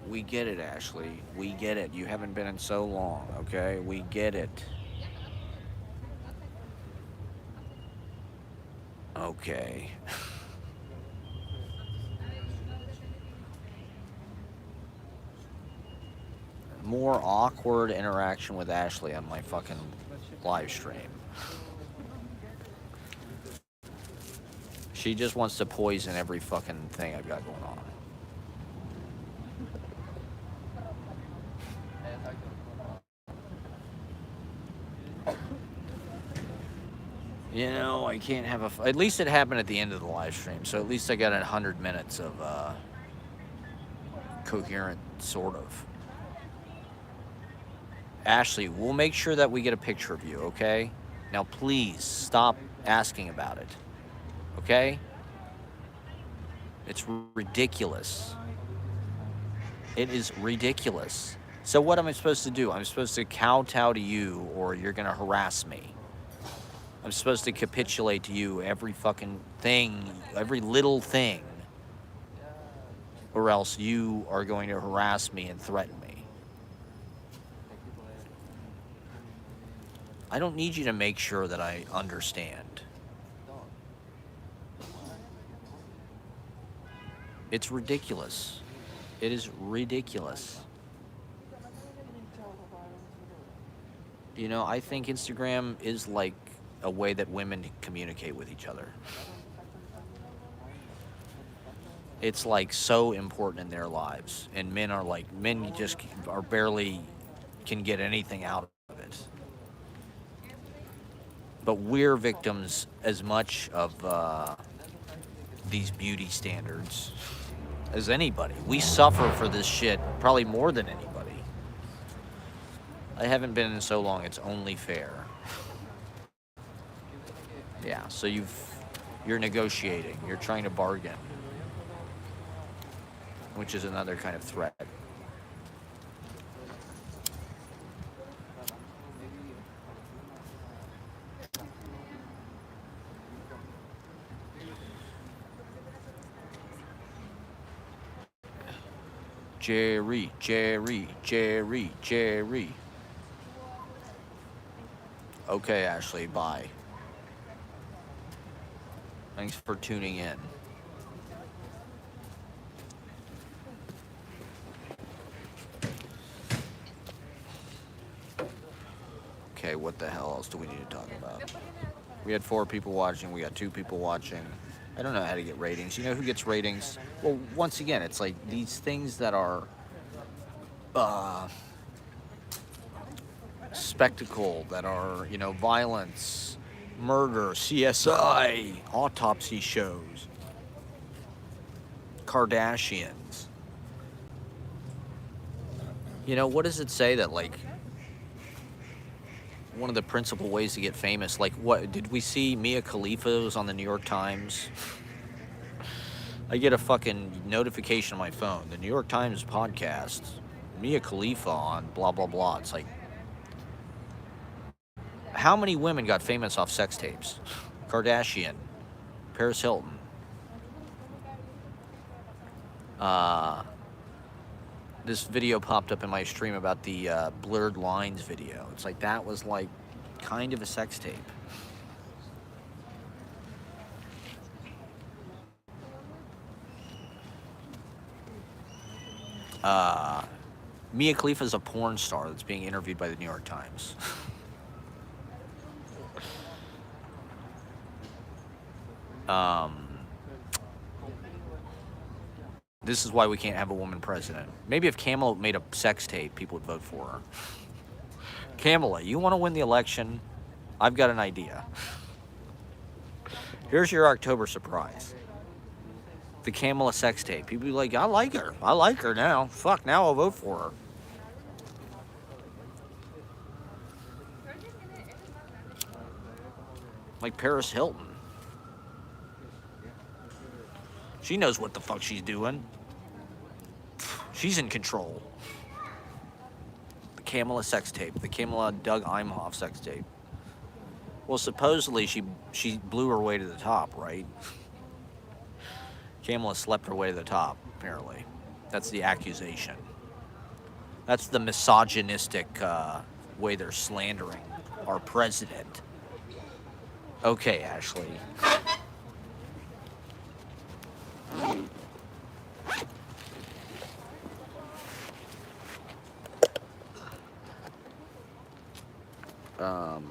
We get it, Ashley. We get it. You haven't been in so long, okay? We get it. Okay. More awkward interaction with Ashley on my fucking live stream. She just wants to poison every fucking thing I've got going on. You know, I can't have at least it happened at the end of the live stream, so at least I got 100 minutes of coherent, sort of. Ashley, we'll make sure that we get a picture of you, okay? Now, please stop asking about it, okay? It's ridiculous. It is ridiculous. So what am I supposed to do? I'm supposed to kowtow to you, or you're going to harass me. I'm supposed to capitulate to you every fucking thing, every little thing, or else you are going to harass me and threaten me. I don't need you to make sure that I understand. It's ridiculous. It is ridiculous. You know, I think Instagram is like a way that women communicate with each other. It's like so important in their lives, and men just are barely can get anything out of it. But we're victims as much of these beauty standards as anybody. We suffer for this shit probably more than anybody. I haven't been in so long, it's only fair. Yeah, so you're negotiating, you're trying to bargain, which is another kind of threat. Jerry. Okay, Ashley, bye. Thanks for tuning in. Okay, what the hell else do we need to talk about? We had 4 people watching, we got 2 people watching. I don't know how to get ratings. You know who gets ratings? Well, once again, it's like these things that are spectacle, that are, you know, violence, murder, CSI, autopsy shows, Kardashians. You know, what does it say that, like, one of the principal ways to get famous, like, what did we see? Mia Khalifa was on the New York Times. I get a fucking notification on my phone, the New York Times podcast, Mia Khalifa on blah blah blah. It's like, how many women got famous off sex tapes? Kardashian, Paris Hilton, this video popped up in my stream about the blurred lines video. It's like, that was like kind of a sex tape. Mia Khalifa is a porn star that's being interviewed by the New York Times. This is why we can't have a woman president. Maybe if Kamala made a sex tape, people would vote for her. Kamala, you want to win the election? I've got an idea. Here's your October surprise. The Kamala sex tape. People be like, I like her. I like her now. Fuck, now I'll vote for her. Like Paris Hilton. She knows what the fuck she's doing. She's in control. The Kamala sex tape. The Kamala Doug Imhoff sex tape. Well, supposedly she blew her way to the top, right? Kamala slept her way to the top, apparently. That's the accusation. That's the misogynistic way they're slandering our president. Okay, Ashley.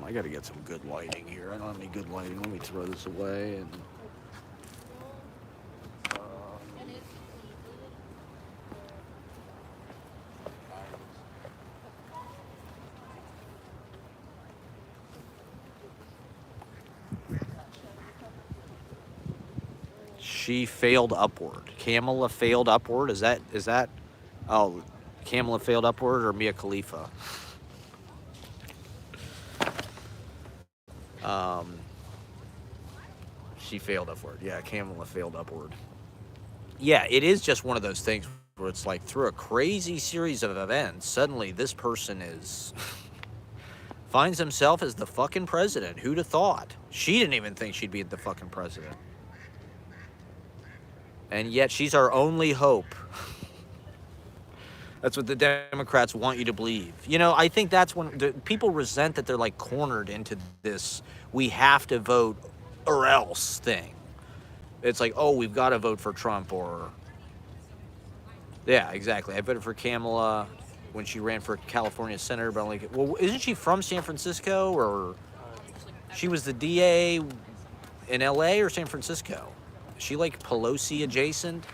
I gotta get some good lighting here. I don't have any good lighting. Let me throw this away and... She failed upward. Kamala failed upward? Is that... Oh, Kamala failed upward or Mia Khalifa? She failed upward. Yeah, Kamala failed upward. Yeah, it is just one of those things where it's like, through a crazy series of events, suddenly this person is... finds himself as the fucking president. Who'd have thought? She didn't even think she'd be the fucking president. And yet she's our only hope. That's what the Democrats want you to believe. You know, I think that's when people resent that they're like cornered into this we have to vote or else thing. It's like, oh, we've got to vote for Trump or... Yeah, exactly. I voted for Kamala when she ran for California senator, but I'm like, well, isn't she from San Francisco, or she was the DA in LA or San Francisco? Is she like Pelosi adjacent?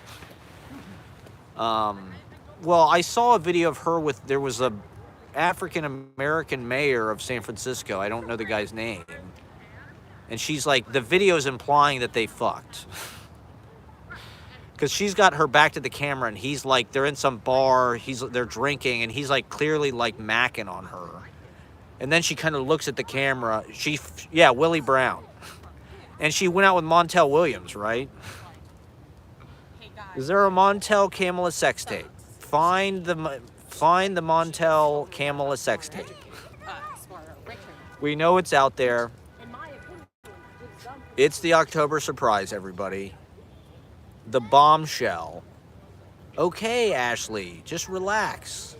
Well, I saw a video of her with, there was a African-American mayor of San Francisco. I don't know the guy's name. And she's like, the video's implying that they fucked. because she's got her back to the camera, and he's like, they're in some bar, they're drinking, and he's like clearly like macking on her. And then she kind of looks at the camera. Yeah, Willie Brown. And she went out with Montel Williams, right? Is there a Montel Kamala sex tape? Find the Montel Kamala sex tape. We know it's out there. It's the October surprise, everybody. The bombshell. Okay, Ashley, just relax.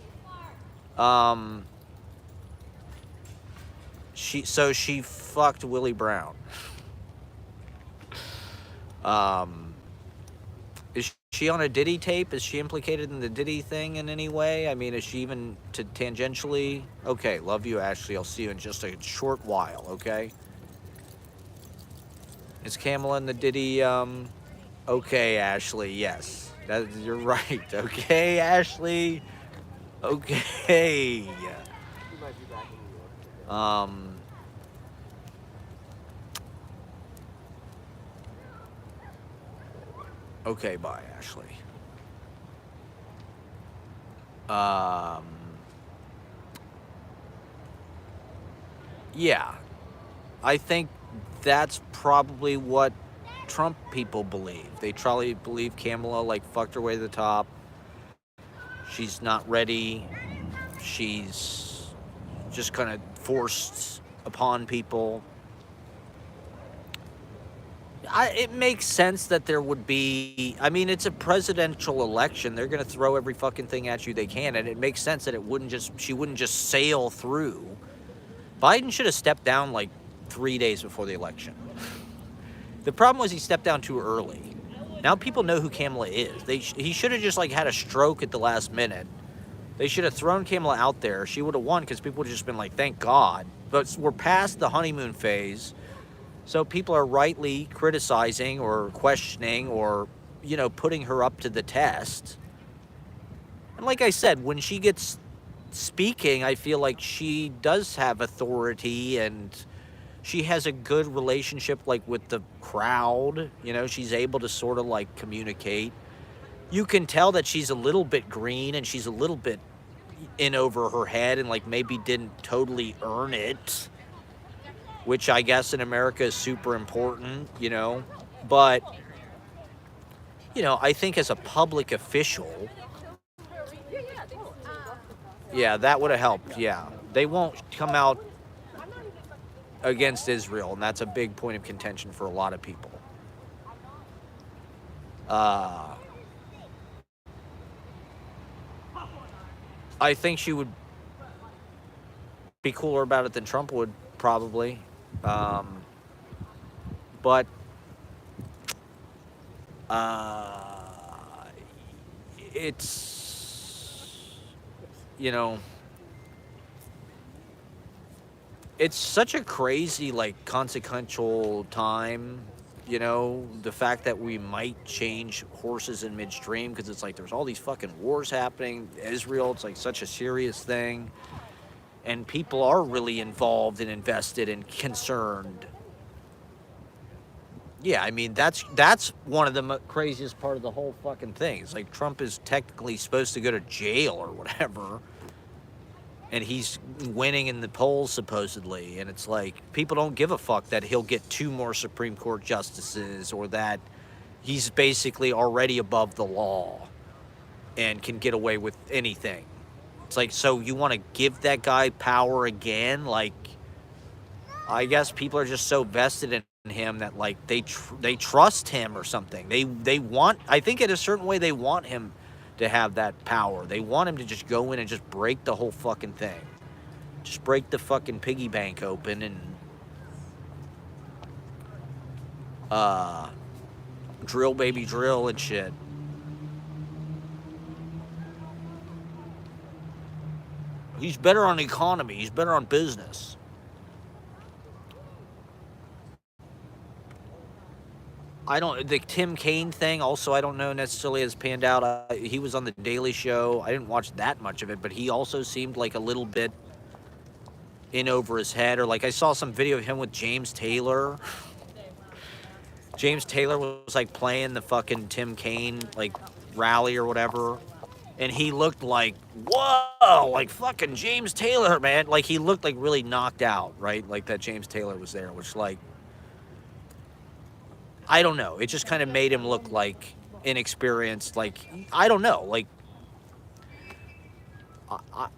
She fucked Willie Brown. Is she on a Diddy tape? Is she implicated in the Diddy thing in any way? I mean, is she even tangentially? Okay, love you, Ashley. I'll see you in just a short while, okay? Is Kamala in the Diddy, Okay, Ashley, yes. You're right. Okay, Ashley. Okay. Okay, bye, Ashley. Yeah. I think that's probably what Trump people believe. They probably believe Kamala like fucked her way to the top. She's not ready. She's just kind of forced upon people. It makes sense that there would be, I mean, it's a presidential election. They're going to throw every fucking thing at you they can, and it makes sense that she wouldn't just sail through. Biden should have stepped down like 3 days before the election. The problem was he stepped down too early. Now people know who Kamala is. He should have just like had a stroke at the last minute. They should have thrown Kamala out there. She would have won because people would have just been like, thank God. But we're past the honeymoon phase. So people are rightly criticizing or questioning or, putting her up to the test. And like I said, when she gets speaking, I feel like she does have authority and she has a good relationship like with the crowd. She's able to sort of like communicate. You can tell that she's a little bit green and she's a little bit in over her head and like maybe didn't totally earn it, which I guess in America is super important, but, I think as a public official, yeah, that would have helped, yeah. They won't come out against Israel, and that's a big point of contention for a lot of people. I think she would be cooler about it than Trump would, probably. But it's, it's such a crazy, like, consequential time, the fact that we might change horses in midstream, because it's like there's all these fucking wars happening. Israel, it's like such a serious thing. And people are really involved and invested and concerned. Yeah, I mean, that's one of the craziest part of the whole fucking thing. It's like Trump is technically supposed to go to jail or whatever. And he's winning in the polls, supposedly. And it's like, people don't give a fuck that he'll get 2 more Supreme Court justices or that he's basically already above the law and can get away with anything. It's like, so you want to give that guy power again? Like, I guess people are just so vested in him that, like, they trust him or something. They want, I think in a certain way, they want him to have that power. They want him to just go in and just break the whole fucking thing. Just break the fucking piggy bank open and drill baby drill and shit. He's better on the economy. He's better on business. The Tim Kaine thing also, I don't know necessarily has panned out. He was on the Daily Show. I didn't watch that much of it, but he also seemed like a little bit in over his head. Or like I saw some video of him with James Taylor. James Taylor was like playing the fucking Tim Kaine like rally or whatever, and he looked like, whoa, like fucking James Taylor, man. Like he looked like really knocked out, right? Like that James Taylor was there, which like, I don't know. It just kind of made him look like inexperienced. Like, I don't know. Like,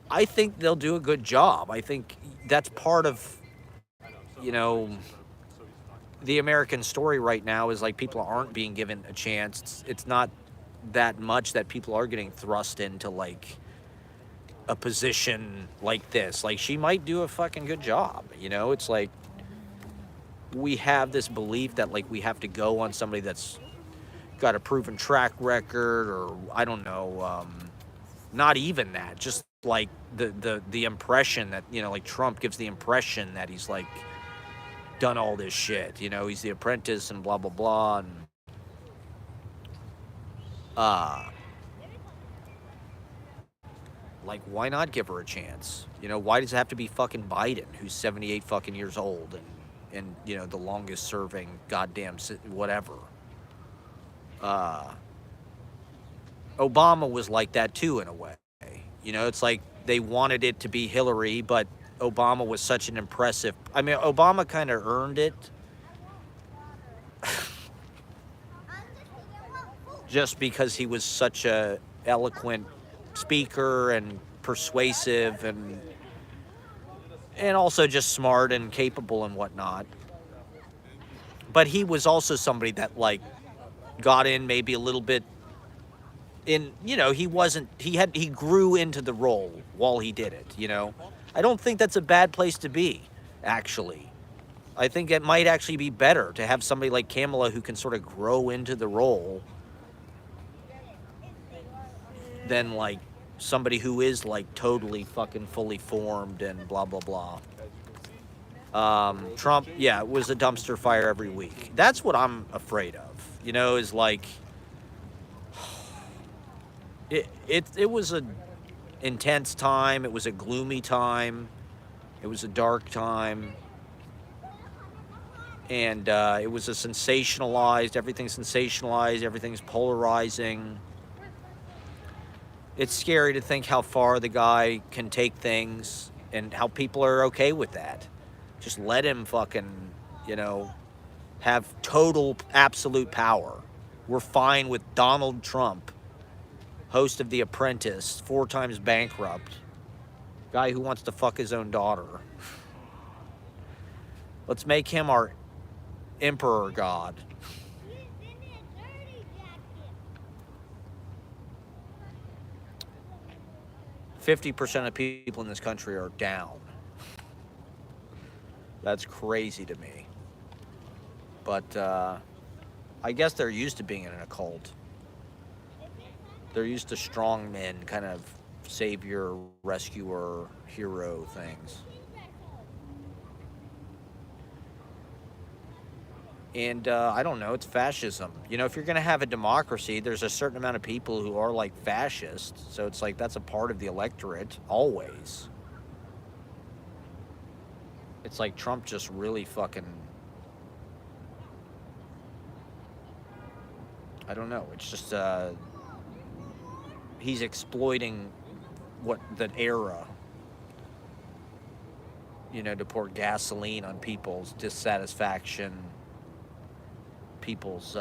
I think they'll do a good job. I think that's part of, you know, the American story right now is like people aren't being given a chance. It's not that much that people are getting thrust into like a position like this. Like she might do a fucking good job. You know, it's like we have this belief that like we have to go on somebody that's got a proven track record, or I don't know, not even that, just like the impression that, you know, like Trump gives the impression that he's like done all this shit, you know, he's the apprentice and blah blah blah, and like why not give her a chance? You know, why does it have to be fucking Biden, who's 78 fucking years old and you know, the longest serving goddamn whatever. Obama was like that too in a way. You know, it's like they wanted it to be Hillary, but Obama was such an impressive, I mean, Obama kind of earned it just because he was such a eloquent speaker and persuasive and also just smart and capable and whatnot. But he was also somebody that like got in maybe a little bit in, you know, he grew into the role while he did it, you know. I don't think that's a bad place to be, actually. I think it might actually be better to have somebody like Kamala who can sort of grow into the role than like somebody who is like totally fucking fully formed and blah, blah, blah. Trump, yeah, it was a dumpster fire every week. That's what I'm afraid of, you know, is like, it was an intense time. It was a gloomy time. It was a dark time. And it was everything's sensationalized, everything's polarizing. It's scary to think how far the guy can take things and how people are okay with that. Just let him fucking, you know, have total, absolute power. We're fine with Donald Trump, host of The Apprentice, 4 times bankrupt, guy who wants to fuck his own daughter. Let's make him our emperor god. 50% of people in this country are down. That's crazy to me. But I guess they're used to being in a cult. They're used to strong men, kind of savior, rescuer, hero things. And I don't know, it's fascism. You know, if you're going to have a democracy, there's a certain amount of people who are like fascists. So it's like that's a part of the electorate, always. It's like Trump just really fucking, I don't know, it's just, he's exploiting that era, you know, to pour gasoline on people's dissatisfaction, people's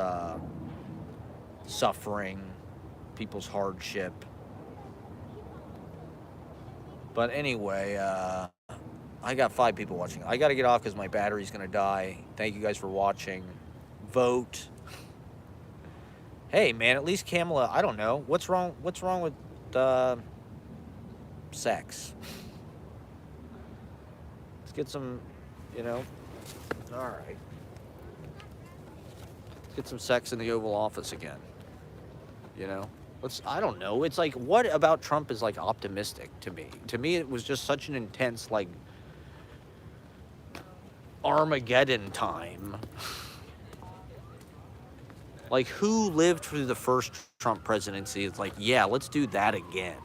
suffering, people's hardship. But anyway, I got 5 people watching. I got to get off because my battery's going to die. Thank you guys for watching. Vote. Hey, man, at least Kamala, I don't know. What's wrong with sex? Let's get some, you know. All right. Let's get some sex in the Oval Office again. You know? I don't know. It's like, what about Trump is like optimistic to me? To me, it was just such an intense, like, Armageddon time. Like, who lived through the first Trump presidency? It's like, yeah, let's do that again.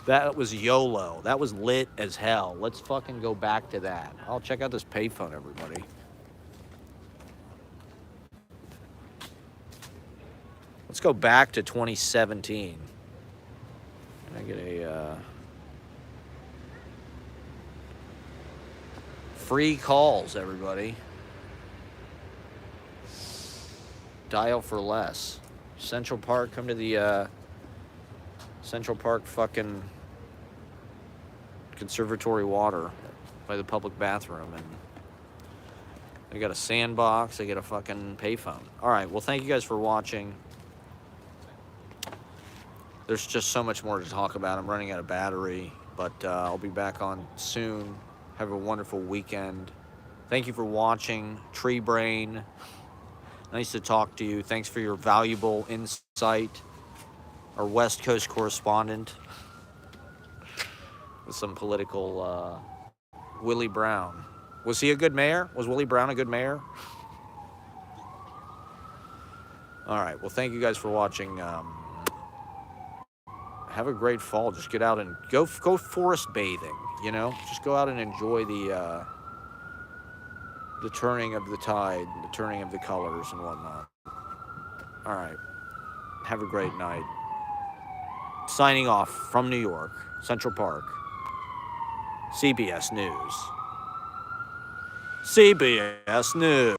That was YOLO. That was lit as hell. Let's fucking go back to that. I'll check out this payphone, everybody. Let's go back to 2017. Can I get a free calls, everybody? Dial for less. Central Park, come to the Central Park fucking conservatory water by the public bathroom, and they got a sandbox, they got a fucking payphone. All right, well, thank you guys for watching. There's just so much more to talk about. I'm running out of battery, but I'll be back on soon. Have a wonderful weekend. Thank you for watching. Tree Brain, nice to talk to you. Thanks for your valuable insight. Our West Coast correspondent with some political, Willie Brown. Was he a good mayor? Was Willie Brown a good mayor? All right, well, thank you guys for watching. Have a great fall. Just get out and go forest bathing, you know? Just go out and enjoy the turning of the tide, the turning of the colors and whatnot. All right. Have a great night. Signing off from New York, Central Park, CBS News. CBS News.